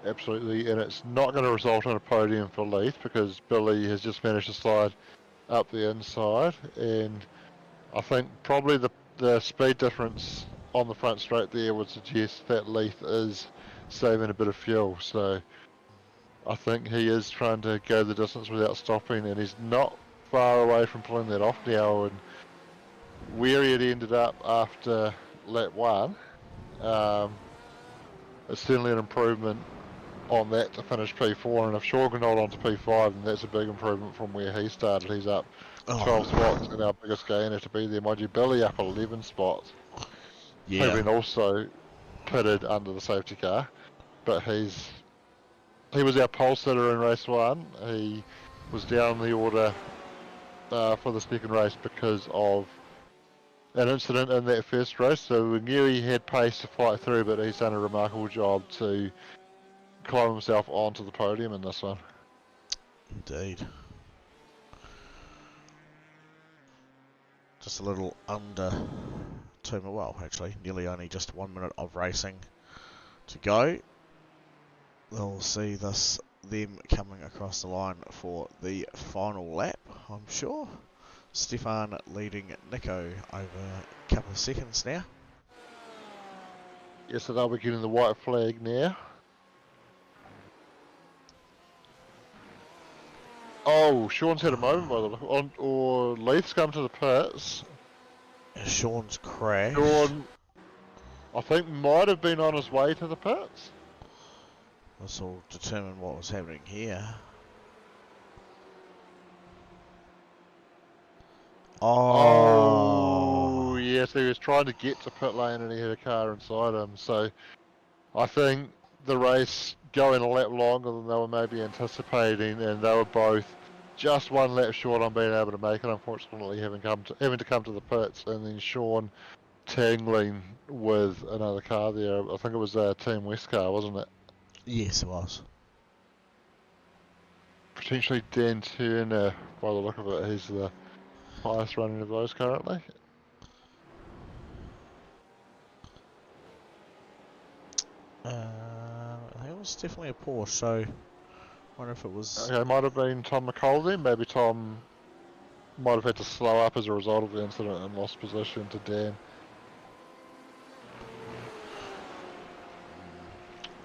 Absolutely, and it's not going to result in a podium for Leith because Billy has just managed to slide up the inside, and I think probably the speed difference on the front straight there would suggest that Leith is saving a bit of fuel, so I think he is trying to go the distance without stopping, and he's not far away from pulling that off now. And where he had ended up after lap 1, it's certainly an improvement on that to finish P4, and if Shaw can hold on to P5, then that's a big improvement from where he started. He's up 12 spots, and our biggest gainer to be there. Mind you, Billy up 11 spots. Yeah. Who've been also pitted under the safety car, but he was our pole sitter in race 1. He was down the order for the second race because of an incident in that first race, so we knew he had pace to fight through, but he's done a remarkable job to climb himself onto the podium in this one. Indeed. Just a little under 2 minutes, well actually nearly only just 1 minute of racing to go. They'll see them coming across the line for the final lap, I'm sure. Stefan leading Nico over a couple of seconds now. Yes, so they'll be getting the white flag now. Oh, Sean's had a moment by the look, or Leith's come to the pits. Sean's crashed. Sean, I think, might have been on his way to the pits. This will determine what was happening here. Oh, yes, he was trying to get to pit lane and he had a car inside him. So I think the race going a lap longer than they were maybe anticipating, and they were both just one lap short on being able to make it, unfortunately, having to come to the pits, and then Sean tangling with another car there. I think it was a Team West car, wasn't it? Yes, it was. Potentially Dan Turner, by the look of it. He's the highest running of those currently. I think it was definitely a Porsche, so I wonder if it was... Okay, might have been Tom McCall then. Maybe Tom might have had to slow up as a result of the incident and lost position to Dan.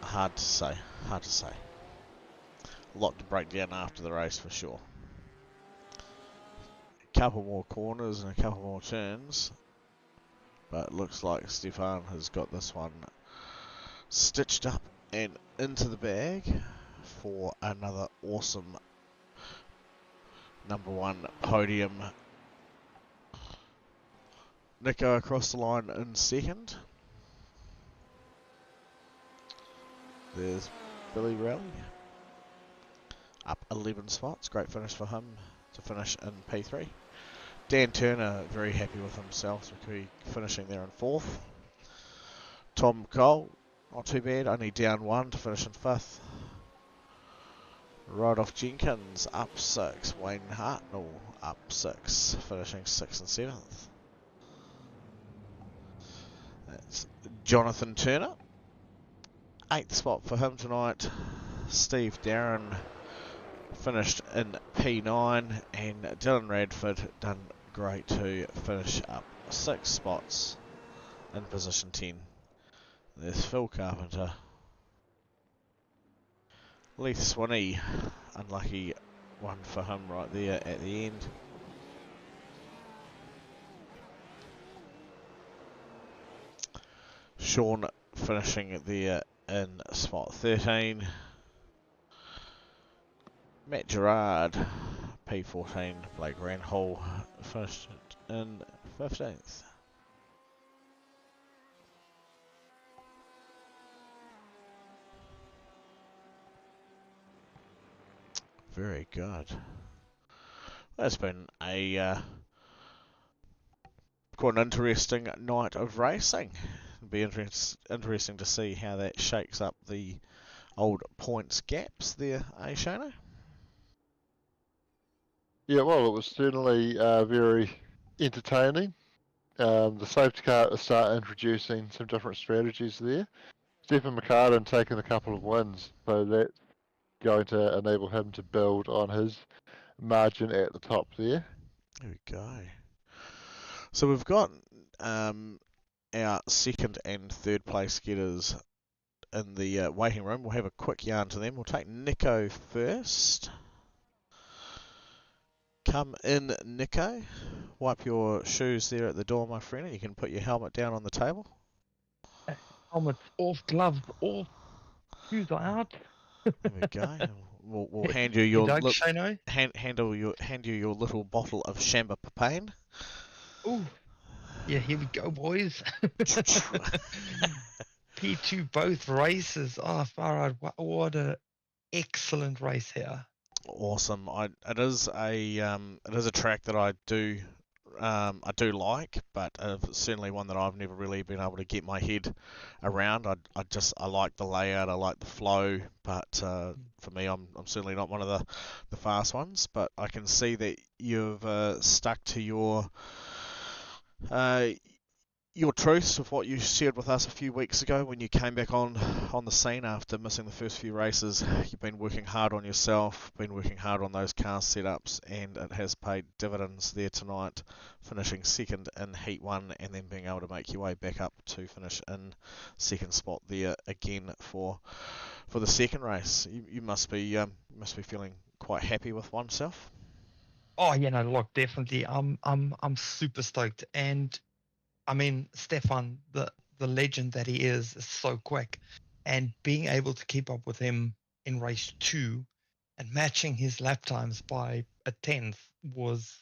Hard to say. Hard to say. A lot to break down after the race for sure. A couple more corners and a couple more turns. But it looks like Stefan has got this one stitched up and into the bag for another awesome #1 podium. Nico across the line in second. There's Billy Rowley. Up 11 spots. Great finish for him to finish in P3. Dan Turner very happy with himself, finishing there in 4th. Tom Cole, not too bad, only down 1 to finish in 5th. Rodolph Jenkins up 6, Wayne Hartnell up 6, finishing 6th and 7th. That's Jonathan Turner, 8th spot for him tonight. Steve Darren finished in P9, and Dylan Radford done great to finish up 6 spots in position 10. There's Phil Carpenter. Leith Swanee, unlucky one for him right there at the end. Sean finishing there in spot 13. Matt Gerard, P14, Blake Ranhall finished in 15th. Very good. That's been a quite an interesting night of racing. It'll be interesting to see how that shakes up the old points gaps there, eh, Shano? Yeah, well, it was certainly very entertaining. The safety car start introducing some different strategies there. Stephen McCartan taking a couple of wins, so that's going to enable him to build on his margin at the top there. There we go. So we've got our 2nd and 3rd place getters in the waiting room. We'll have a quick yarn to them. We'll take Nico first. Come in, Nico. Wipe your shoes there at the door, my friend, and you can put your helmet down on the table. Helmets off, gloves off, shoes are out. There we go. We'll hand you your hand you your little bottle of Shamba Papain. Oh, yeah, here we go, boys. P2 both races. Oh, far out. What a excellent race here. Awesome. It is a track that I do like, but certainly one that I've never really been able to get my head around. I like the layout, I like the flow, but for me, I'm certainly not one of the fast ones. But I can see that you've stuck to your truths of what you shared with us a few weeks ago when you came back on the scene after missing the first few races. You've been working hard on yourself, been working hard on those car setups, and it has paid dividends there tonight, finishing 2nd in Heat 1 and then being able to make your way back up to finish in 2nd spot there again for the 2nd race. You must be feeling quite happy with oneself. Oh yeah, no, look, definitely. I'm super stoked, and I mean, Stefan, the legend that he is so quick, and being able to keep up with him in race 2 and matching his lap times by a 10th was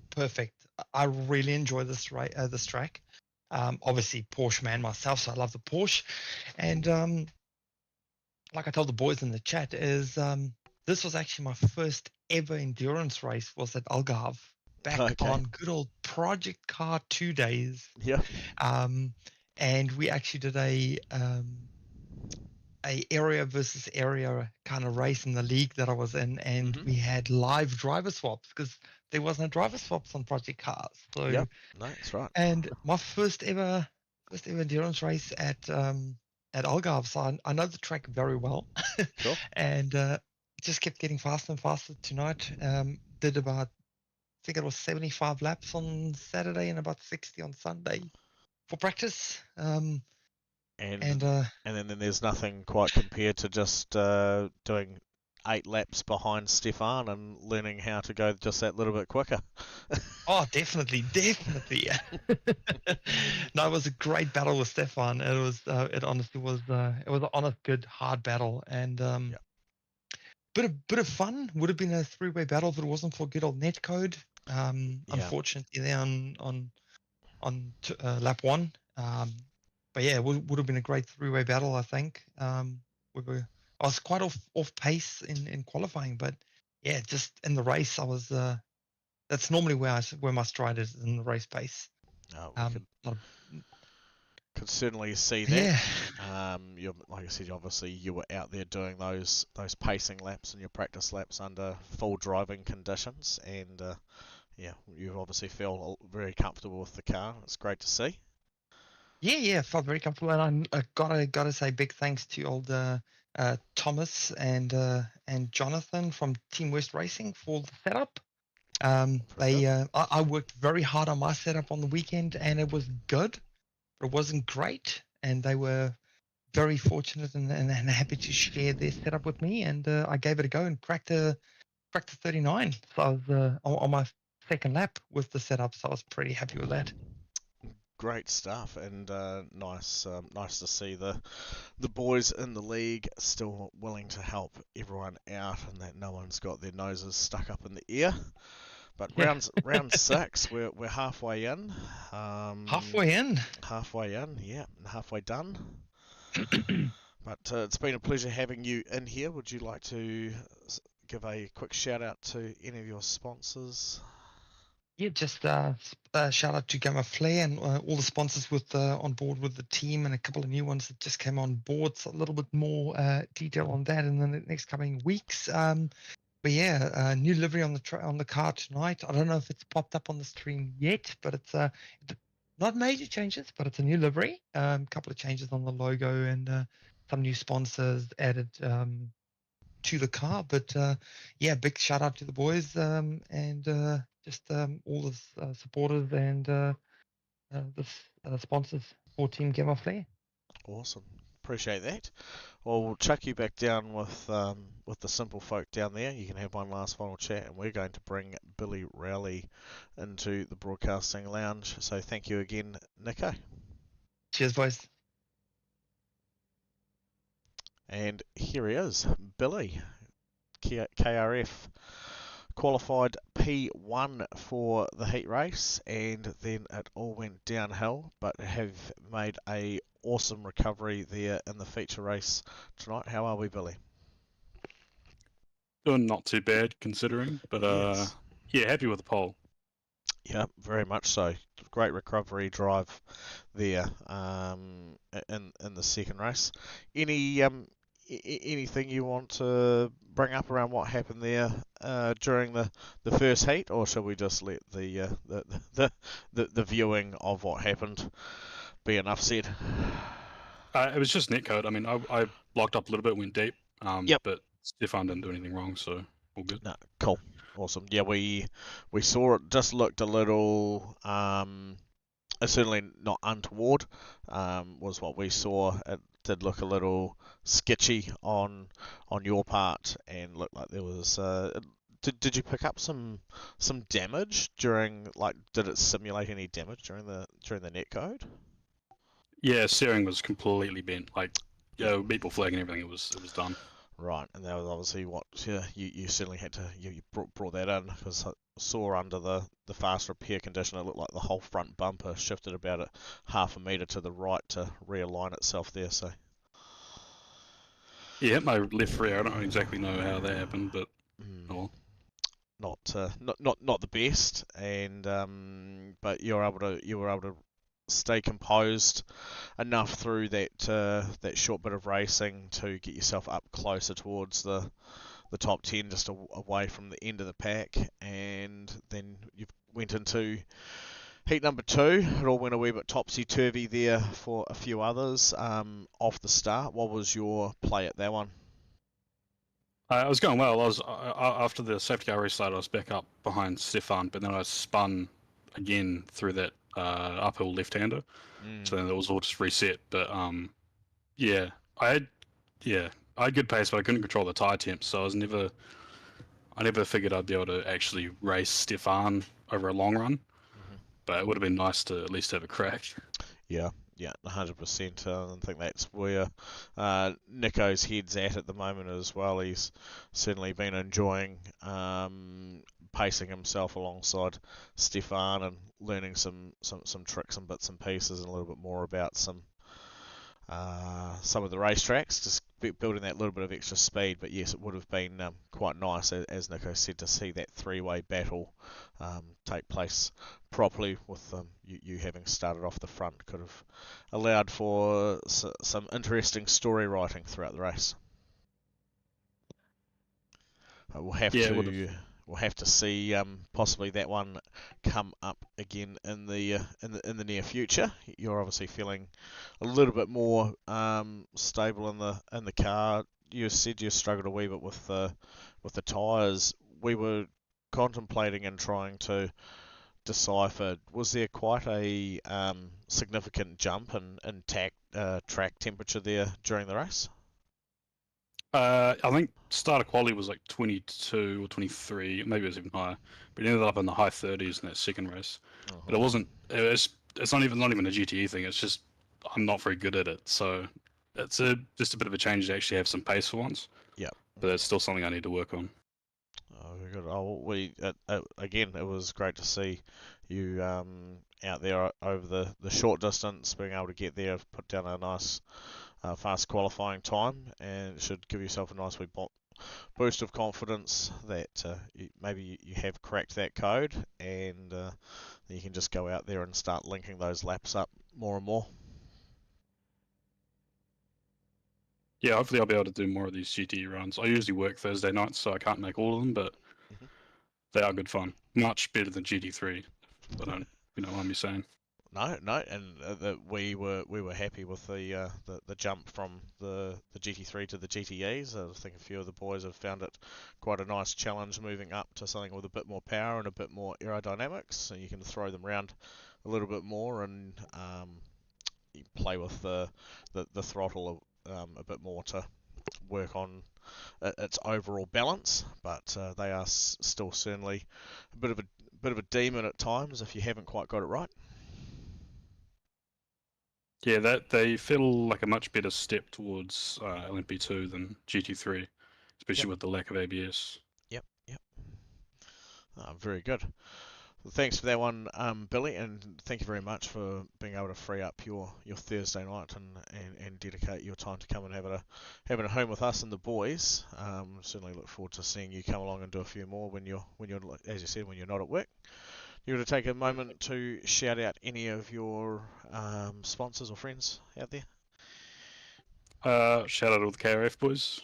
perfect. I really enjoy this track. Obviously Porsche man myself, so I love the Porsche, and like I told the boys in the chat, is this was actually my first ever endurance race was at Algarve. Back on good old Project Car 2 days. Yeah. And we actually did a area versus area kind of race in the league that I was in, and we had live driver swaps because there was no driver swaps on Project Cars. So no, that's right. And my first ever endurance race at Algarve, so I know the track very well. Sure. And just kept getting faster and faster tonight. Did about, I think it was 75 laps on Saturday and about 60 on Sunday for practice. And then there's nothing quite compared to just doing 8 laps behind Stefan and learning how to go just that little bit quicker. Oh, definitely. No, it was a great battle with Stefan. It was, it honestly was, it was an honest, good, hard battle, and bit of fun. Would have been a 3-way battle if it wasn't for good old netcode. Unfortunately, there on lap 1. But yeah, it would have been a great 3-way battle, I think. I was quite off pace in qualifying, but yeah, just in the race, I was. That's normally where my stride is, in the race pace. Could could certainly see that. Yeah. Like I said, obviously you were out there doing those pacing laps and your practice laps under full driving conditions, and yeah, you obviously feel very comfortable with the car. It's great to see. Yeah, felt very comfortable, and I gotta say big thanks to all the Thomas and Jonathan from Team West Racing for the setup. I worked very hard on my setup on the weekend, and it was good, but it wasn't great, and they were very fortunate and happy to share their setup with me, and I gave it a go and cracked a 39. So I was on my second lap with the setup, so I was pretty happy with that. Great stuff, and nice to see the boys in the league still willing to help everyone out, and that no one's got their noses stuck up in the air. But Yeah. round 6, we're halfway in. Halfway in. Halfway in, yeah, halfway done. But it's been a pleasure having you in here. Would you like to give a quick shout out to any of your sponsors? Yeah, just shout out to Gamma Flare and all the sponsors with on board with the team, and a couple of new ones that just came on board. So a little bit more detail on that in the next coming weeks. But yeah, new livery on the car tonight. I don't know if it's popped up on the stream yet, but it's not major changes, but it's a new livery. Couple of changes on the logo and some new sponsors added to the car. But yeah, big shout out to the boys and just all the supporters and the sponsors for Team Gamma Flare. Awesome, appreciate that. Well, we'll chuck you back down with the simple folk down there. You can have one last final chat, and we're going to bring Billy Rowley into the broadcasting lounge. So thank you again, Nico. Cheers, boys. And here he is, Billy, KRF. Qualified P1 for the heat race, and then it all went downhill, but have made a awesome recovery there in the feature race tonight. How are we, Billy? Doing not too bad considering, but Yes. yeah, happy with the pole. Yeah, very much so. Great recovery drive there in the second race. Anything you want to bring up around what happened there during the first heat, or shall we just let the viewing of what happened be enough said? It was just netcode. I mean, I blocked up a little bit, went deep, Yep. but Stefan didn't do anything wrong, so all good. No, cool, awesome. Yeah, we saw it just looked a little certainly not untoward, was what we saw. It did look a little sketchy on your part, and looked like there was. Did you pick up some damage during? Like, did it simulate any damage during the netcode? Yeah, steering was completely bent. Like, yeah, people flagging everything. It was done. Right, and that was obviously what you certainly had to you brought that in, because I saw under the fast repair condition it looked like the whole front bumper shifted about a half a metre to the right to realign itself there. So Yeah, hit my left rear. I don't exactly know how that happened, but oh. Not the best, and but you were able to stay composed enough through that short bit of racing to get yourself up closer towards the top 10, just away from the end of the pack, and then you went into heat number 2. It all went a wee bit topsy-turvy there for a few others off the start. What was your play at that one? I was going well. I was after the safety car restart, I was back up behind Stefan, but then I spun again through that uphill left-hander, so then it was all just reset. But yeah, I had good pace, but I couldn't control the tire temps, so I never figured I'd be able to actually race Stefan over a long run. But it would have been nice to at least have a crack. Yeah, 100%. I think that's where Nico's head's at the moment as well. He's certainly been enjoying pacing himself alongside Stefan and learning some tricks and bits and pieces, and a little bit more about some some of the racetracks, just building that little bit of extra speed. But yes, it would have been quite nice, as Nico said, to see that three-way battle take place properly with you having started off the front. Could have allowed for some interesting story writing throughout the race. We'll have Yeah, it to would've. we'll have to see possibly that one come up again in the near future. You're obviously feeling a little bit more stable in the car. You said you struggled a wee bit with the tyres. We were contemplating and trying to decipher, was there quite a significant jump in track temperature there during the race? I think starter quality was like 22 or 23, maybe it was even higher, but it ended up in the high 30s in that second race. But it wasn't. It's not even a GTE thing. It's just I'm not very good at it, so it's just a bit of a change to actually have some pace for once. Yeah. But it's still something I need to work on. Oh, very good. Again, it was great to see you out there over the short distance, being able to get there, put down a nice fast qualifying time, and it should give yourself a nice wee boost of confidence that maybe you have cracked that code, and then you can just go out there and start linking those laps up more and more. Yeah, hopefully I'll be able to do more of these GTE runs. I usually work Thursday nights, so I can't make all of them, but they are good fun. Much better than GT3. I don't, mind me saying. No, and we were happy with the jump from the GT3 to the GTEs. I think a few of the boys have found it quite a nice challenge moving up to something with a bit more power and a bit more aerodynamics. So you can throw them around a little bit more and you play with the throttle a bit more to work on its overall balance. But they are still certainly a bit of a demon at times if you haven't quite got it right. Yeah, that they feel like a much better step towards LMP2 than GT3, especially with the lack of ABS. Yep. Very good. Well, thanks for that one, Billy, and thank you very much for being able to free up your Thursday night and dedicate your time to come and having a home with us and the boys. Certainly look forward to seeing you come along and do a few more when you're as you said, when you're not at work. You want to take a moment to shout out any of your sponsors or friends out there? Shout out to all the KRF boys.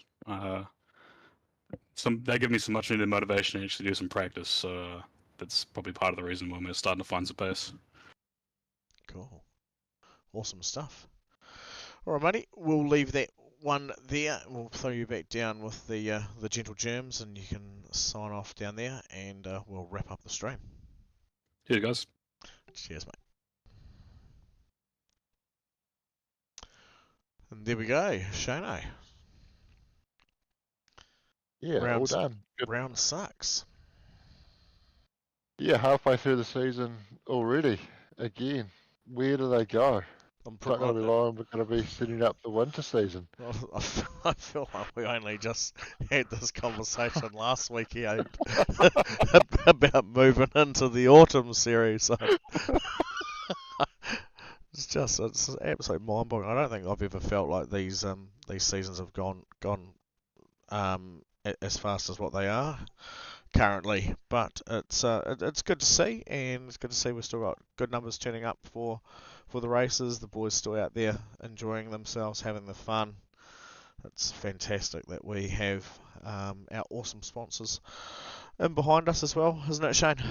They give me some much needed motivation to actually do some practice, so that's probably part of the reason why we're starting to find some pace. Cool. Awesome stuff. Alright, matey, we'll leave that one there. We'll throw you back down with the gentle germs, and you can sign off down there, and we'll wrap up the stream. Here, guys. Cheers, mate. And there we go, Shano. Yeah, all done. Good. Round sucks. Yeah, halfway through the season already. Again, where do they go? It's not going to be long. We're going to be setting up the winter season. I feel like we only just had this conversation last weekend about moving into the autumn series. So it's absolutely mind-boggling. I don't think I've ever felt like these seasons have gone as fast as what they are currently. But it's good to see, and it's good to see we've still got good numbers turning up for the races. The boys still out there enjoying themselves, having the fun. It's fantastic that we have our awesome sponsors in behind us as well, isn't it, Shane?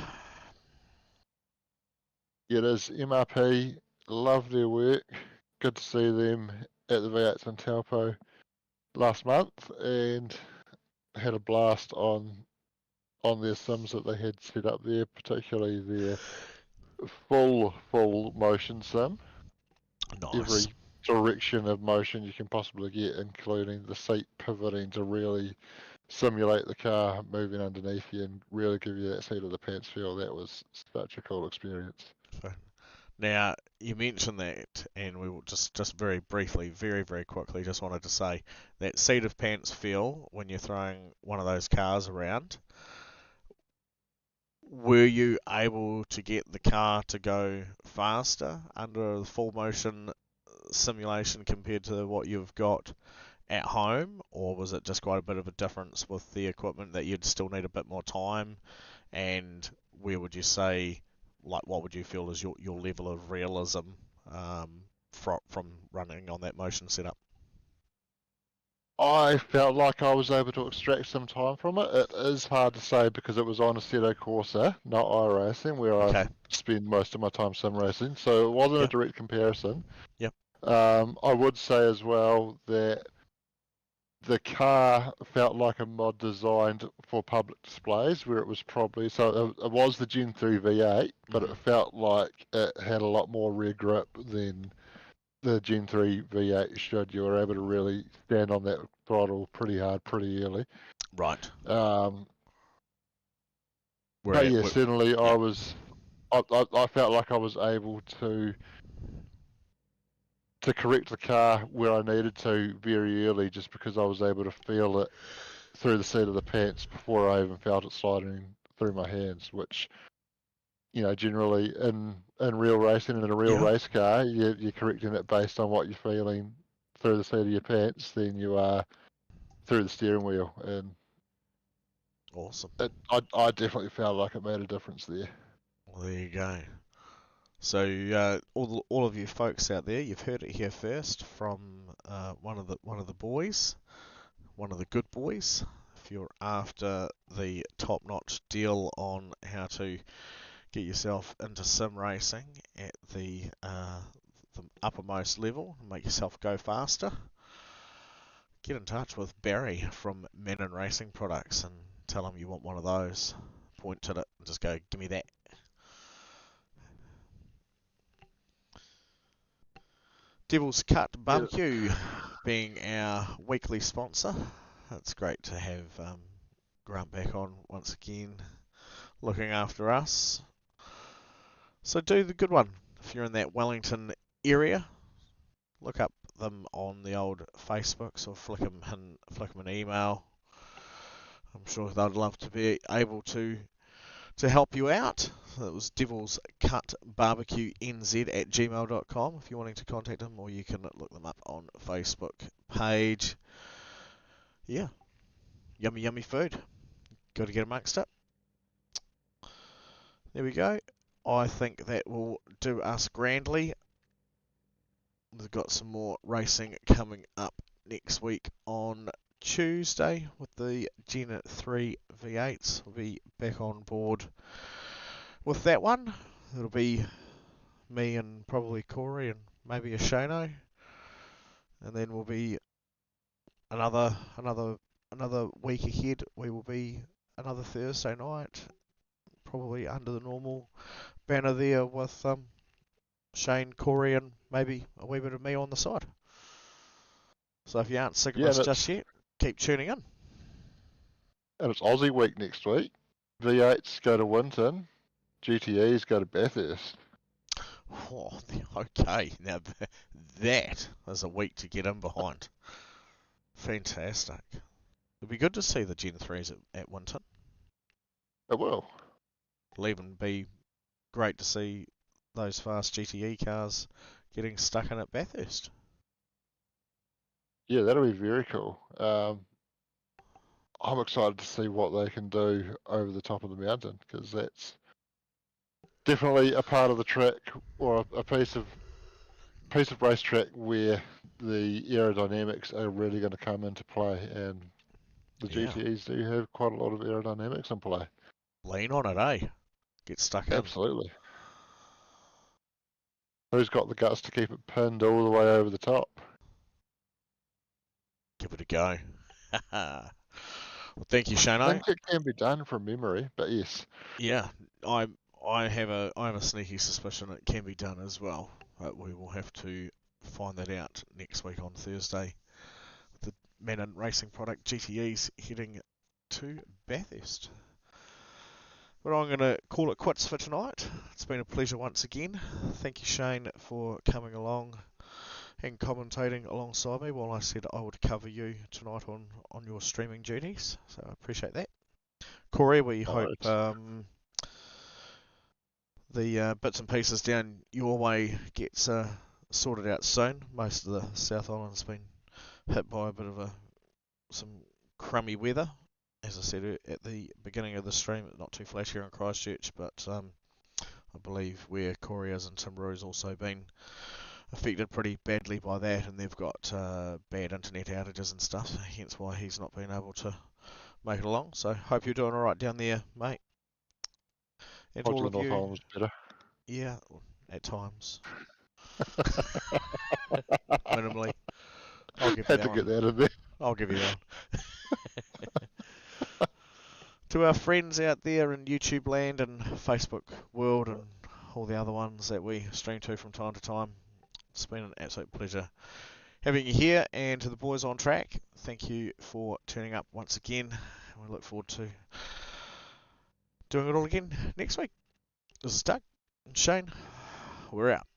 It is. MRP, love their work. Good to see them at the V8s in Taupo last month, and had a blast on their sims that they had set up there, particularly their full motion sim. Nice. Every direction of motion you can possibly get, including the seat pivoting to really simulate the car moving underneath you and really give you that seat of the pants feel. That was such a cool experience. Now, you mentioned that, and we will just very briefly, very, very quickly, just wanted to say that seat of pants feel when you're throwing one of those cars around. Were you able to get the car to go faster under the full motion simulation compared to what you've got at home, or was it just quite a bit of a difference with the equipment that you'd still need a bit more time? And where would you say, like, what would you feel is your level of realism from running on that motion setup? I felt like I was able to extract some time from it. It is hard to say because it was on Assetto Corsa, not iRacing, where I Okay. spend most of my time sim racing. So it wasn't a Yep. direct comparison. Yep. I would say as well that the car felt like a mod designed for public displays, where it was probably it was the Gen 3 V8, but it felt like it had a lot more rear grip than the Gen 3 V8 should. You were able to really stand on that throttle pretty hard, pretty early. Right. But Where, yeah, where, certainly yeah. I felt like I was able to correct the car where I needed to very early, just because I was able to feel it through the seat of the pants before I even felt it sliding through my hands, which, generally in real racing, in a real Yeah. race car, you're correcting it based on what you're feeling through the seat of your pants than you are through the steering wheel. And Awesome. I definitely felt like it made a difference there. Well, there you go. So all of you folks out there, you've heard it here first from one of the boys, one of the good boys. If you're after the top-notch deal on how to get yourself into sim racing at the uppermost level and make yourself go faster, get in touch with Barry from Menon Racing Products and tell him you want one of those. Point to it and just go, give me that. Devil's Cut Barbecue being our weekly sponsor. It's great to have Grant back on once again, looking after us. So do the good one. If you're in that Wellington area, look up them on the old Facebooks or flick them an email. I'm sure they'd love to be able to help you out. That was Devil's Cut Barbecue NZ at gmail.com if you're wanting to contact them, or you can look them up on Facebook page. Yeah, yummy food. Got to get amongst it. There we go. I think that will do us grandly. We've got some more racing coming up next week on Tuesday with the Gen 3 V8s. We'll be back on board with that one. It'll be me and probably Corey and maybe a Shano, and then we'll be another week ahead. We will be another Thursday night, probably under the normal banner there with Shane, Corey, and maybe a wee bit of me on the side. So if you aren't sick of us just yet, keep tuning in. And it's Aussie week next week. V8s go to Winton, GTEs go to Bathurst. Oh, okay, now that is a week to get in behind. Fantastic. It'll be good to see the Gen 3s at Winton. It will. It'll even be great to see those fast GTE cars getting stuck in at Bathurst. Yeah, that'll be very cool. I'm excited to see what they can do over the top of the mountain, because that's definitely a part of the track, or a piece of racetrack where the aerodynamics are really going to come into play, and the GTEs do have quite a lot of aerodynamics in play. Lean on it, eh? Get stuck in. Absolutely. Who's got the guts to keep it pinned all the way over the top? Give it a go. Well, thank you, Shano. I think it can be done from memory, but yes. Yeah, I have a sneaky suspicion it can be done as well, but we will have to find that out next week on Thursday. The Menon Racing Product GTEs heading to Bathurst. But I'm going to call it quits for tonight. It's been a pleasure once again. Thank you, Shane, for coming along and commentating alongside me while I said I would cover you tonight on your streaming duties. So I appreciate that. Corey, we hope the bits and pieces down your way gets sorted out soon. Most of the South Island's been hit by a bit of some crummy weather. As I said at the beginning of the stream, not too flash here in Christchurch, but I believe where Corey is and Timaru's also been affected pretty badly by that, and they've got bad internet outages and stuff, hence why he's not been able to make it along. So hope you're doing alright down there, mate. And to all Hopefully of North you, Island was better. yeah, at times. Minimally. I'll give you Had that to one. get that in there. I'll give you that one. To our friends out there in YouTube land and Facebook world and all the other ones that we stream to from time to time, it's been an absolute pleasure having you here. And to the boys on track, thank you for turning up once again. We look forward to doing it all again next week. This is Doug and Shane. We're out.